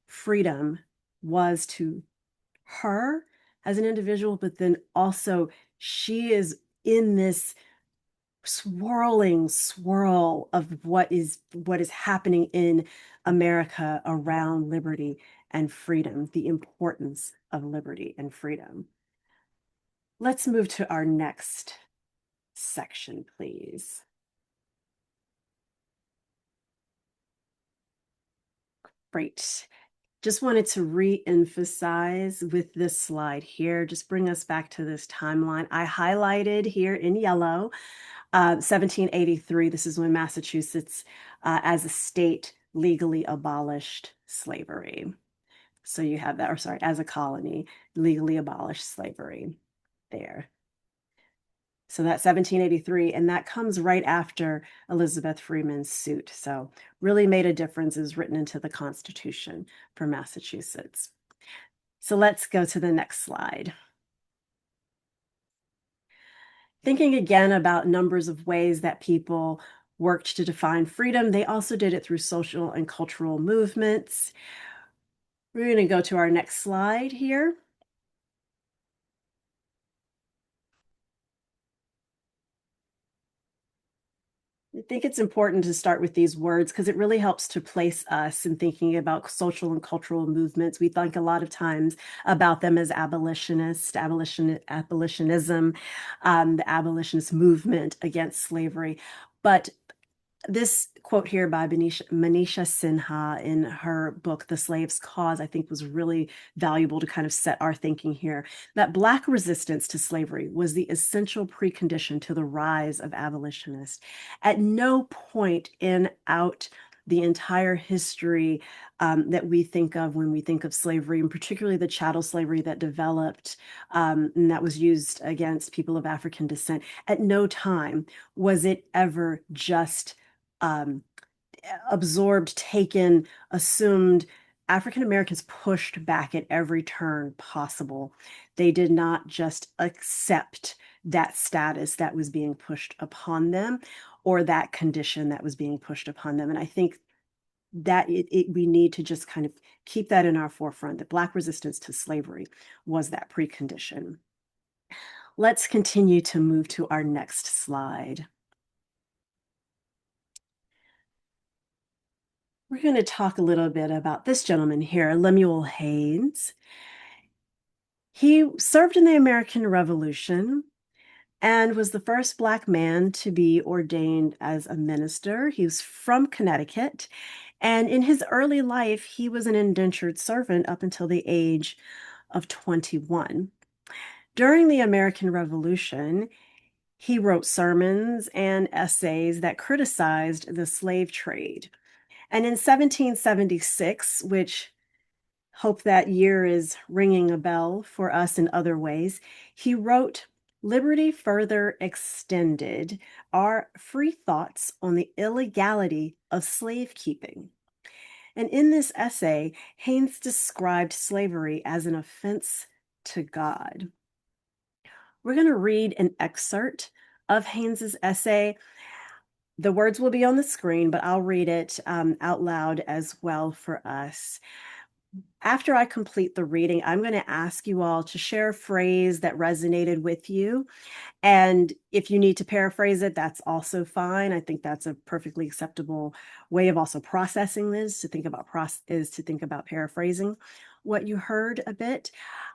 freedom was to her as an individual, but then also she is in this swirling swirl of what is happening in America around liberty and freedom, the importance of liberty and freedom. Let's move to our next section, please. Great. Just wanted to re-emphasize with this slide here, just bring us back to this timeline. I highlighted here in yellow 1783. This is when Massachusetts, as a state, legally abolished slavery. So you have that, or sorry, as a colony, legally abolished slavery there. So that's 1783, and that comes right after Elizabeth Freeman's suit. So really made a difference, is written into the Constitution for Massachusetts. So let's go to the next slide. Thinking again about numbers of ways that people worked to define freedom, they also did it through social and cultural movements. We're going to go to our next slide here. I think it's important to start with these words because it really helps to place us in thinking about social and cultural movements. We think a lot of times about them as abolitionism, the abolitionist movement against slavery. But this quote here by Manisha Sinha in her book, The Slave's Cause, I think was really valuable to kind of set our thinking here, that Black resistance to slavery was the essential precondition to the rise of abolitionists. At no point out the entire history that we think of when we think of slavery, and particularly the chattel slavery that developed and that was used against people of African descent, at no time was it ever just absorbed, taken, assumed. African Americans pushed back at every turn possible. They did not just accept that status that was being pushed upon them or that condition that was being pushed upon them. And I think that we need to just kind of keep that in our forefront, that Black resistance to slavery was that precondition. Let's continue to move to our next slide. We're going to talk a little bit about this gentleman here, Lemuel Haynes. He served in the American Revolution and was the first Black man to be ordained as a minister. He was from Connecticut, and in his early life, he was an indentured servant up until the age of 21. During the American Revolution, He wrote sermons and essays that criticized the slave trade. And in 1776, which hope that year is ringing a bell for us in other ways, he wrote Liberty Further Extended, Our Free Thoughts on the Illegality of Slave Keeping. And in this essay, Haynes described slavery as an offense to God. We're going to read an excerpt of Haynes's essay. The words will be on the screen, but I'll read it out loud as well for us. After I complete the reading, I'm going to ask you all to share a phrase that resonated with you. And if you need to paraphrase it, that's also fine. I think that's a perfectly acceptable way of also processing this, to think about paraphrasing what you heard a bit.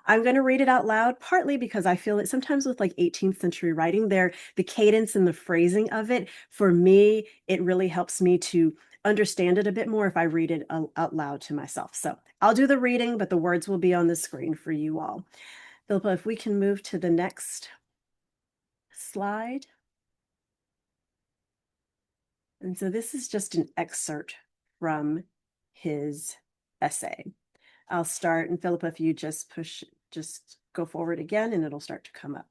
I'm going to read it out loud, partly because I feel that sometimes with like 18th century writing, the cadence and the phrasing of it, for me, it really helps me to understand it a bit more if I read it out loud to myself. So I'll do the reading, but the words will be on the screen for you all. Philippa, if we can move to the next slide. And so this is just an excerpt from his essay. I'll start, and Philippa, if you just go forward again, and it'll start to come up.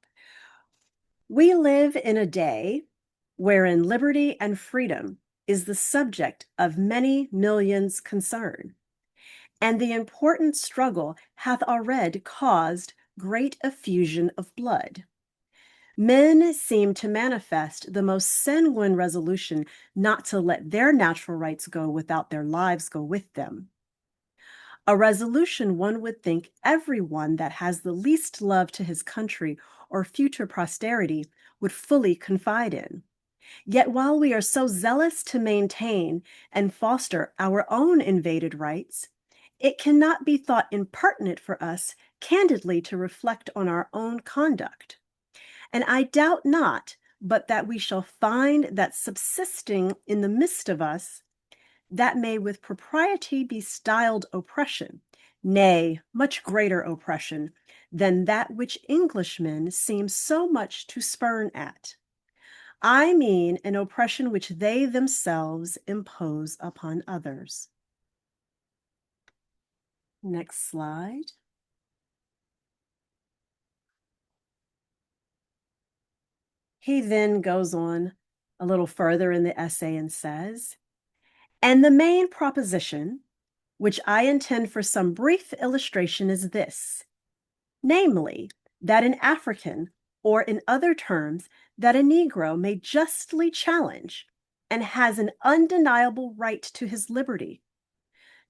We live in a day wherein liberty and freedom is the subject of many millions' concern, and the important struggle hath already caused great effusion of blood. Men seem to manifest the most sanguine resolution not to let their natural rights go without their lives go with them. A resolution one would think everyone that has the least love to his country or future posterity would fully confide in. Yet while we are so zealous to maintain and foster our own invaded rights, it cannot be thought impertinent for us candidly to reflect on our own conduct. And I doubt not but that we shall find that subsisting in the midst of us, that may with propriety be styled oppression, nay, much greater oppression than that which Englishmen seem so much to spurn at. I mean an oppression which they themselves impose upon others. Next slide. He then goes on a little further in the essay and says, and the main proposition, which I intend for some brief illustration, is this, namely, that an African, or in other terms, that a Negro may justly challenge and has an undeniable right to his liberty.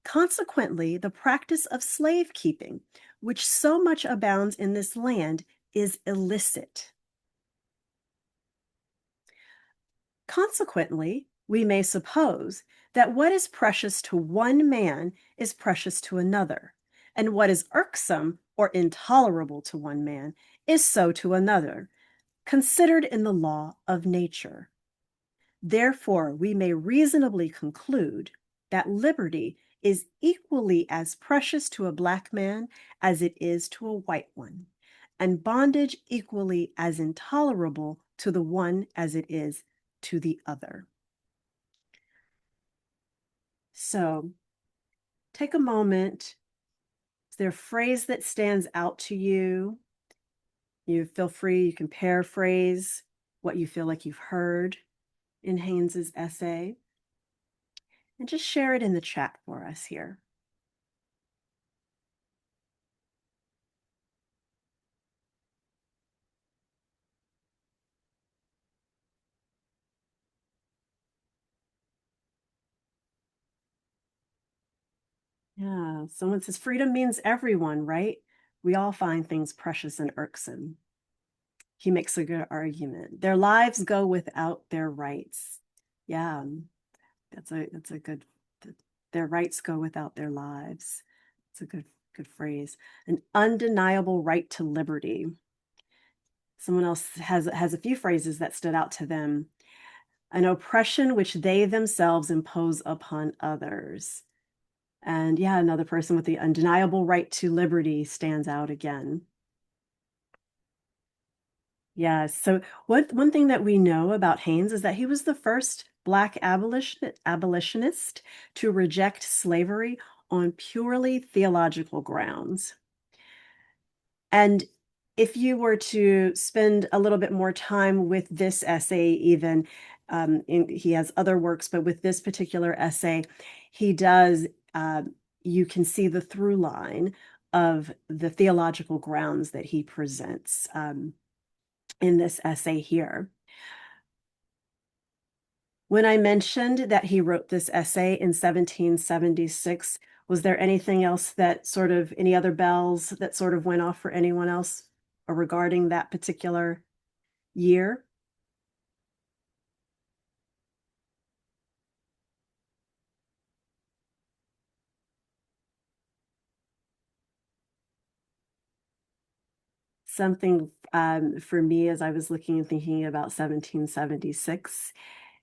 Consequently, the practice of slave keeping, which so much abounds in this land, is illicit. Consequently, we may suppose that what is precious to one man is precious to another, and what is irksome or intolerable to one man is so to another, considered in the law of nature. Therefore, we may reasonably conclude that liberty is equally as precious to a black man as it is to a white one, and bondage equally as intolerable to the one as it is to the other. So take a moment. Is there a phrase that stands out to you? You feel free, you can paraphrase what you feel like you've heard in Haynes's essay, and just share it in the chat for us here. Yeah, someone says freedom means everyone, right? We all find things precious and irksome. He makes a good argument. Their lives go without their rights. Yeah, that's a good, their rights go without their lives. It's a good phrase. An undeniable right to liberty. Someone else has a few phrases that stood out to them. An oppression which they themselves impose upon others. And yeah, another person with the undeniable right to liberty stands out again. Yes. So one thing that we know about Haynes is that he was the first Black abolitionist to reject slavery on purely theological grounds. And if you were to spend a little bit more time with this essay, even he has other works, but with this particular essay, he does, you can see the through line of the theological grounds that he presents in this essay here. When I mentioned that he wrote this essay in 1776, was there anything else that sort of, any other bells that sort of went off for anyone else regarding that particular year? Something for me as I was looking and thinking about 1776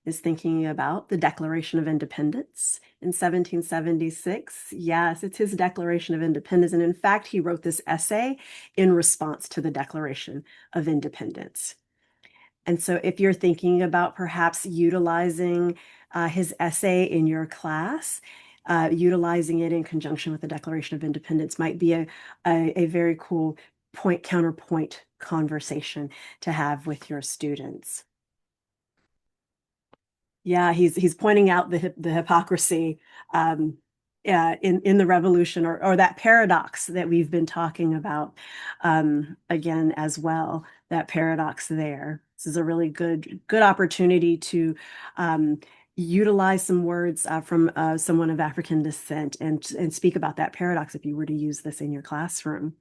is thinking about the Declaration of Independence in 1776. Yes, it's his Declaration of Independence. And in fact, he wrote this essay in response to the Declaration of Independence. And so if you're thinking about perhaps utilizing his essay in your class, utilizing it in conjunction with the Declaration of Independence might be a very cool point counterpoint conversation to have with your students. Yeah, he's pointing out the hypocrisy in the revolution, or that paradox that we've been talking about again as well. That paradox there. This is a really good opportunity to utilize some words from someone of African descent and speak about that paradox if you were to use this in your classroom.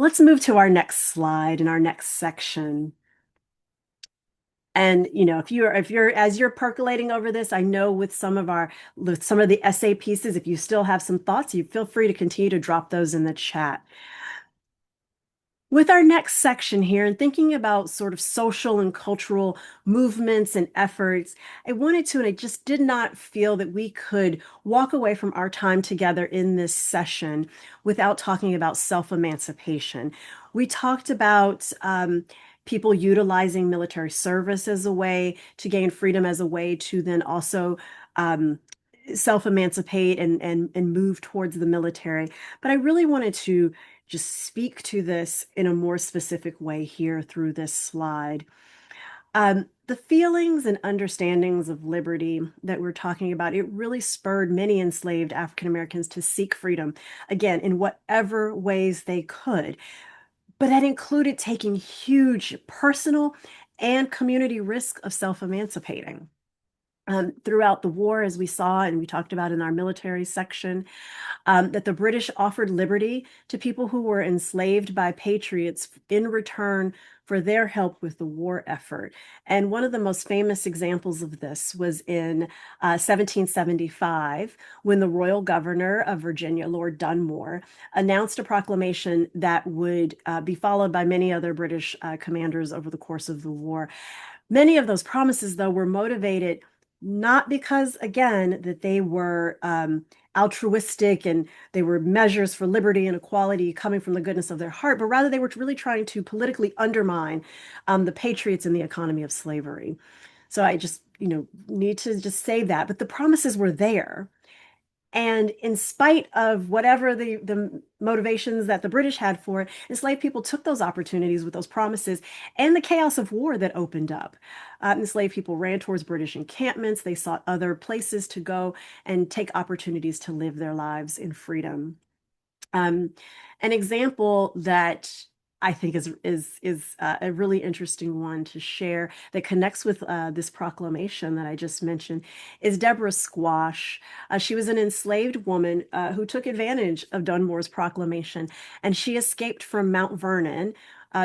Let's move to our next slide in our next section. And if you're as you're percolating over this, I know with some of the essay pieces, if you still have some thoughts, you feel free to continue to drop those in the chat. With our next section here, and thinking about sort of social and cultural movements and efforts, I wanted to, and I just did not feel that we could walk away from our time together in this session without talking about self-emancipation. We talked about people utilizing military service as a way to gain freedom, as a way to then also self-emancipate and move towards the military. But I really wanted to just speak to this in a more specific way here through this slide. The feelings and understandings of liberty that we're talking about, it really spurred many enslaved African Americans to seek freedom, again, in whatever ways they could. But that included taking huge personal and community risk of self-emancipating. Throughout the war, as we saw and we talked about in our military section, that the British offered liberty to people who were enslaved by patriots in return for their help with the war effort. And one of the most famous examples of this was in 1775, when the royal governor of Virginia, Lord Dunmore, announced a proclamation that would be followed by many other British commanders over the course of the war. Many of those promises, though, were motivated not because, again, that they were altruistic and they were measures for liberty and equality coming from the goodness of their heart, but rather they were really trying to politically undermine the patriots and the economy of slavery. So I just, need to just say that. But the promises were there. And in spite of whatever the motivations that the British had for it, enslaved people took those opportunities with those promises and the chaos of war that opened up. Enslaved people ran towards British encampments. They sought other places to go and take opportunities to live their lives in freedom. An example that I think is a really interesting one to share that connects with this proclamation that I just mentioned is Deborah Squash. She was an enslaved woman who took advantage of Dunmore's proclamation, and she escaped from Mount Vernon,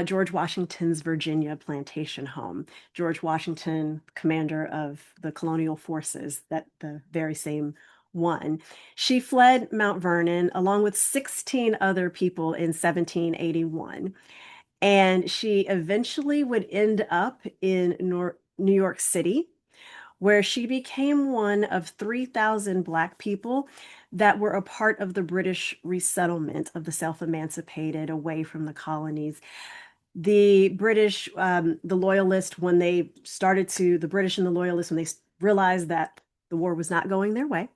George Washington's Virginia plantation home. George Washington, commander of the colonial forces, that the very same one. She fled Mount Vernon along with 16 other people in 1781. And she eventually would end up in New York City, where she became one of 3,000 Black people that were a part of the British resettlement of the self-emancipated away from the colonies. the British, the Loyalists, when they started to, the British and the Loyalists, when they realized that the war was not going their way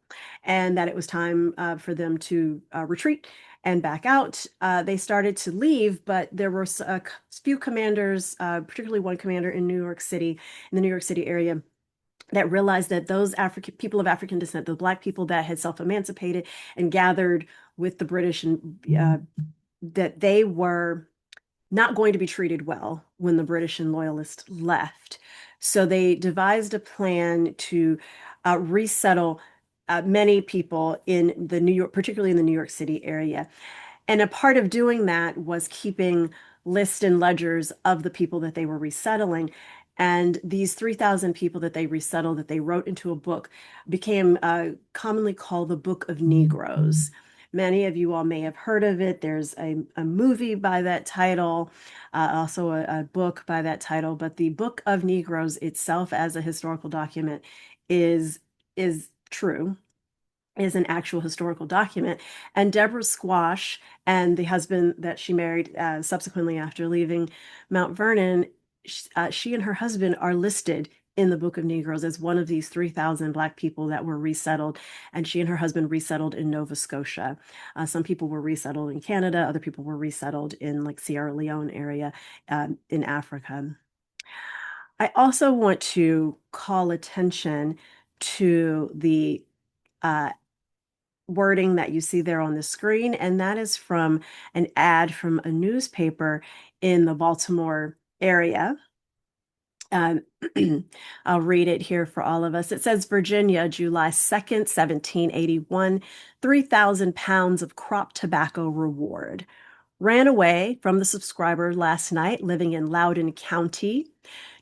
and that it was time for them to retreat and back out, they started to leave, but there were a few commanders, particularly one commander in New York City, in the New York City area, that realized that those African people of African descent, the Black people that had self-emancipated and gathered with the British, and that they were not going to be treated well when the British and Loyalists left. So they devised a plan to resettle many people in the New York, particularly in the New York City area. And a part of doing that was keeping lists and ledgers of the people that they were resettling. And these 3,000 people that they resettled, that they wrote into a book, became commonly called the Book of Negroes. Many of you all may have heard of it. There's a movie by that title, also a book by that title. But the Book of Negroes itself, as a historical document, is true, is an actual historical document. And Deborah Squash and the husband that she married subsequently after leaving Mount Vernon, she and her husband are listed in the Book of Negroes as one of these 3,000 Black people that were resettled. And she and her husband resettled in Nova Scotia. Some people were resettled in Canada. Other people were resettled in like Sierra Leone area in Africa. I also want to call attention to the wording that you see there on the screen, and that is from an ad from a newspaper in the Baltimore area. I'll read it here for all of us. It says, Virginia, July 2nd, 1781, 3,000 pounds of crop tobacco reward. Ran away from the subscriber last night, living in Loudoun County.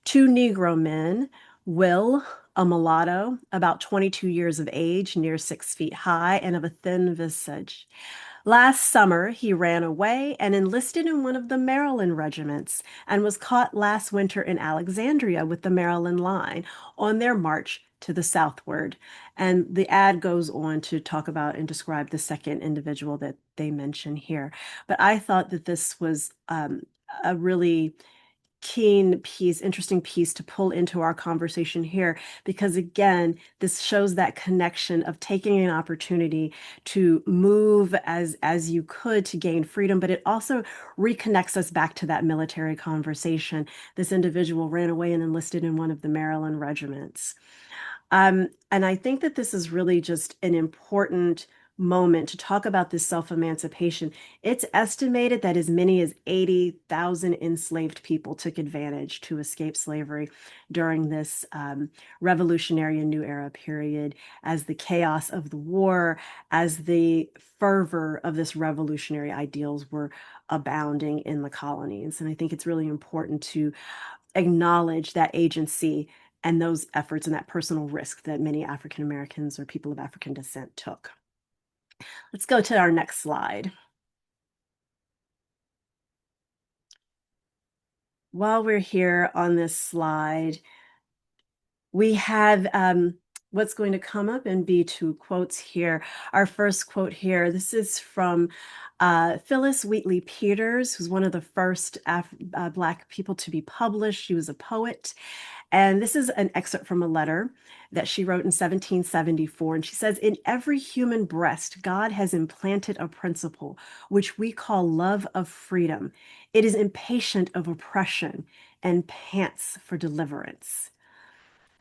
Two Negro men, Will, a mulatto, about 22 years of age, near 6 feet high, and of a thin visage. Last summer, he ran away and enlisted in one of the Maryland regiments and was caught last winter in Alexandria with the Maryland line on their march to the southward. And the ad goes on to talk about and describe the second individual that they mention here. But I thought that this was a really keen piece, interesting piece to pull into our conversation here, because again, this shows that connection of taking an opportunity to move as you could to gain freedom, but it also reconnects us back to that military conversation. This individual ran away and enlisted in one of the Maryland regiments. And I think that this is really just an important moment to talk about this self-emancipation. It's estimated that as many as 80,000 enslaved people took advantage to escape slavery during this revolutionary and new era period, as the chaos of the war, as the fervor of this revolutionary ideals were abounding in the colonies. And I think it's really important to acknowledge that agency and those efforts and that personal risk that many African Americans or people of African descent took. Let's go to our next slide. While we're here on this slide, we have what's going to come up and be two quotes here. Our first quote here, this is from Phyllis Wheatley Peters, who's one of the first Black people to be published. She was a poet. And this is an excerpt from a letter that she wrote in 1774. And she says, in every human breast, God has implanted a principle which we call love of freedom. It is impatient of oppression and pants for deliverance.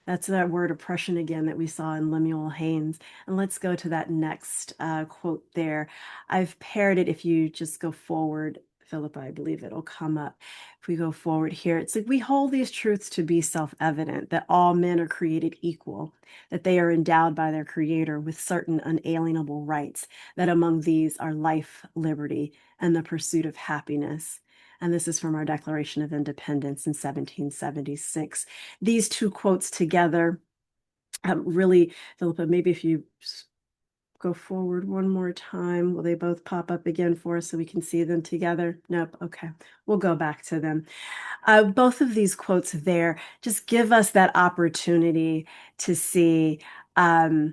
That's that word oppression again that we saw in Lemuel Haynes. And let's go to that next quote there. I've paired it. If you just go forward, Philippa, I believe it'll come up. If we go forward here, it's like we hold these truths to be self-evident, that all men are created equal, that they are endowed by their creator with certain unalienable rights, that among these are life, liberty, and the pursuit of happiness. And this is from our Declaration of Independence in 1776. These two quotes together really, Philippa, maybe if you go forward one more time, will they both pop up again for us so we can see them together? Nope. Okay. We'll go back to them. Both of these quotes there just give us that opportunity to see how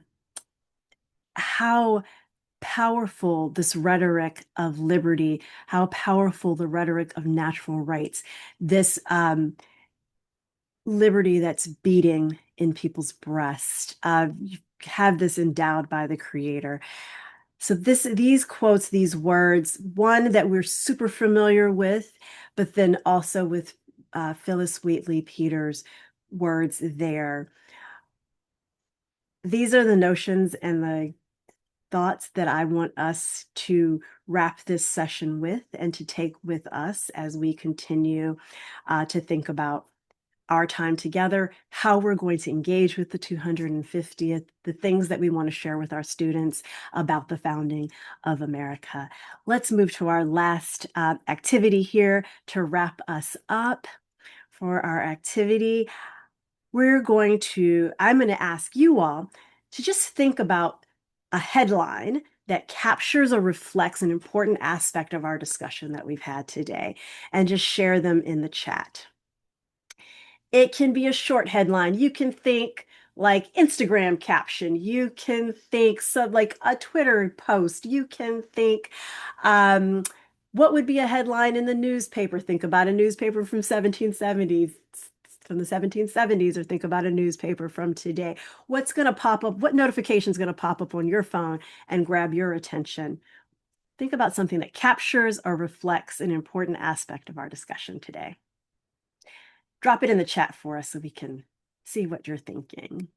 powerful this rhetoric of liberty, how powerful the rhetoric of natural rights, this liberty that's beating in people's breast. You have this endowed by the Creator. So these quotes, these words, one that we're super familiar with, but then also with Phyllis Wheatley Peters' words there. These are the notions and the thoughts that I want us to wrap this session with and to take with us as we continue to think about our time together, how we're going to engage with the 250th, the things that we want to share with our students about the founding of America. Let's move to our last activity here to wrap us up. For our activity, I'm going to ask you all to just think about a headline that captures or reflects an important aspect of our discussion that we've had today, and just share them in the chat. It can be a short headline. You can think like Instagram caption. You can think like a Twitter post. You can think, what would be a headline in the newspaper? Think about a newspaper from the 1770s, or think about a newspaper from today. What's going to pop up? What notification is going to pop up on your phone and grab your attention? Think about something that captures or reflects an important aspect of our discussion today. Drop it in the chat for us so we can see what you're thinking.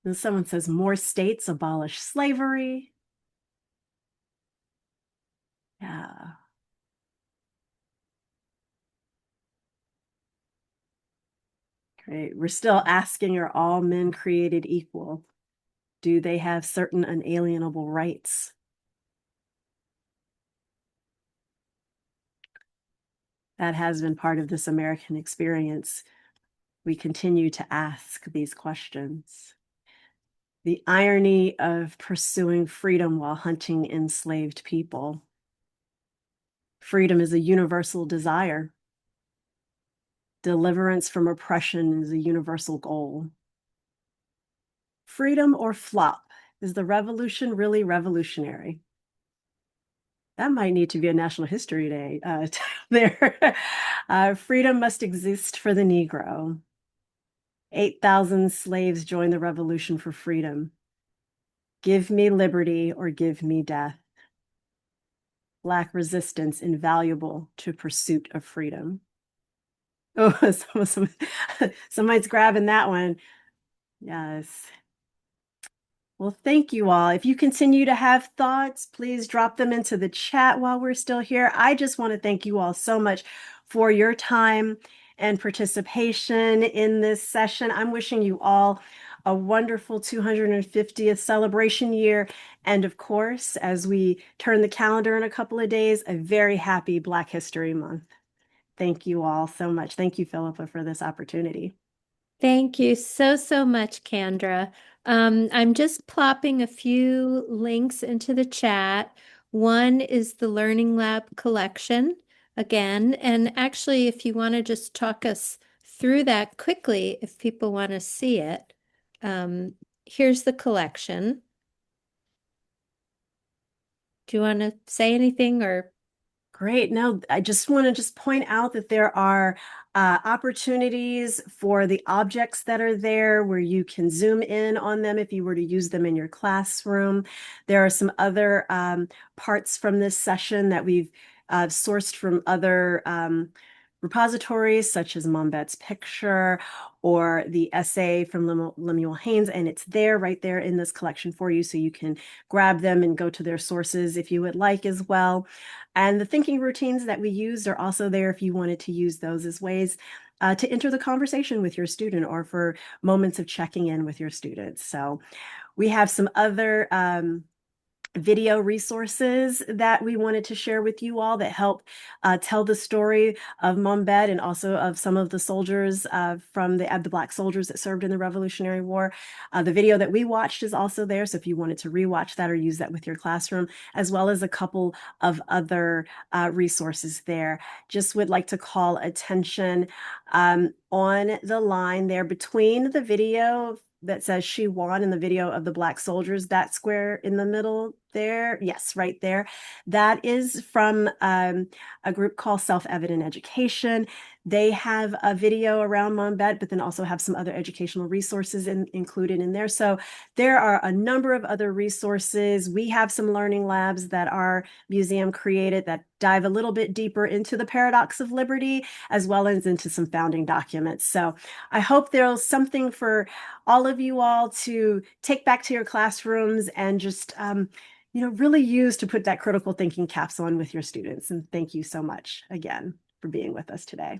And someone says, more states abolish slavery. Yeah. Great. We're still asking, are all men created equal? Do they have certain unalienable rights? That has been part of this American experience. We continue to ask these questions. The irony of pursuing freedom while hunting enslaved people. Freedom is a universal desire. Deliverance from oppression is a universal goal. Freedom or flop? Is the revolution really revolutionary? That might need to be a National History Day there. Freedom must exist for the Negro. 8,000 slaves joined the revolution for freedom. Give me liberty or give me death. Black resistance invaluable to pursuit of freedom. Oh, somebody's grabbing that one. Yes. Well, thank you all. If you continue to have thoughts, please drop them into the chat while we're still here. I just want to thank you all so much for your time and participation in this session. I'm wishing you all a wonderful 250th celebration year. And of course, as we turn the calendar in a couple of days, a very happy Black History Month. Thank you all so much. Thank you, Philippa, for this opportunity. Thank you so much, Kendra. I'm just plopping a few links into the chat. One is the Learning Lab collection again. And actually, if you want to just talk us through that quickly, if people want to see it, here's the collection. Do you want to say anything or? Great. No, I just want to point out that there are opportunities for the objects that are there where you can zoom in on them if you were to use them in your classroom. There are some other parts from this session that we've sourced from other repositories, such as Mom Bet's picture or the essay from Lemuel Haynes, and it's there right there in this collection for you, so you can grab them and go to their sources if you would like as well. And the thinking routines that we used are also there if you wanted to use those as ways to enter the conversation with your student or for moments of checking in with your students. So we have some other video resources that we wanted to share with you all that help tell the story of Mom Bet and also of some of the soldiers from the Black soldiers that served in the Revolutionary War. The video that we watched is also there, so if you wanted to rewatch that or use that with your classroom, as well as a couple of other resources there. Just would like to call attention on the line there between the video that says she won in the video of the Black soldiers, that square in the middle there, yes, right there, that is from a group called Self-Evident Education. They have a video around Mom Bet, but then also have some other educational resources included in there. So there are a number of other resources. We have some learning labs that our museum created that dive a little bit deeper into the paradox of liberty, as well as into some founding documents. So I hope there's something for all of you all to take back to your classrooms and just really use to put that critical thinking caps on with your students. And thank you so much again for being with us today.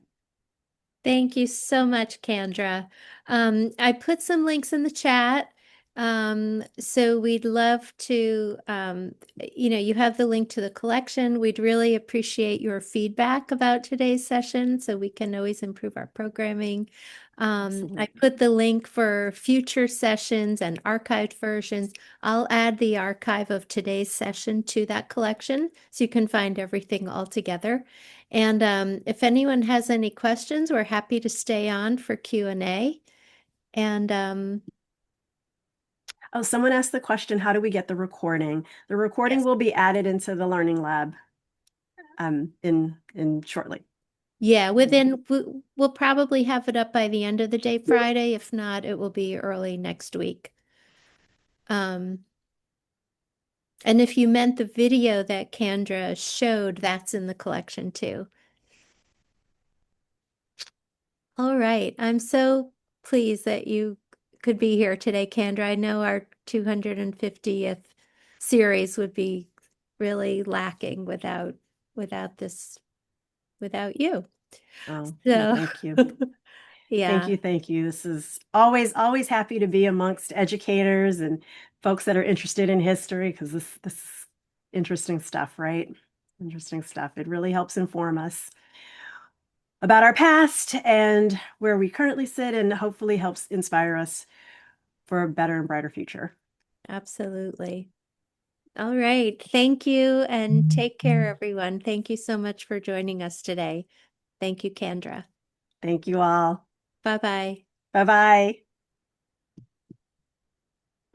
Thank you so much, Kendra. I put some links in the chat. So we'd love to, you have the link to the collection. We'd really appreciate your feedback about today's session so we can always improve our programming. I put the link for future sessions and archived versions. I'll add the archive of today's session to that collection so you can find everything all together. And if anyone has any questions, we're happy to stay on for Q&A. And oh, someone asked the question, how do we get the recording? The recording yes. will be added into the Learning Lab in shortly. Yeah, we'll probably have it up by the end of the day Friday. If not, it will be early next week. And if you meant the video that Kendra showed, that's in the collection too. All right. I'm so pleased that you could be here today, Kendra. I know our 250th series would be really lacking without you. Oh, So thank you. yeah, Thank you. This is always happy to be amongst educators and folks that are interested in history, because this is interesting stuff, right? Interesting stuff. It really helps inform us about our past and where we currently sit, and hopefully helps inspire us for a better and brighter future. absolutely. All right. Thank you and take care, everyone. Thank you so much for joining us today. Thank you, Kendra. Thank you all. Bye-bye. Bye-bye.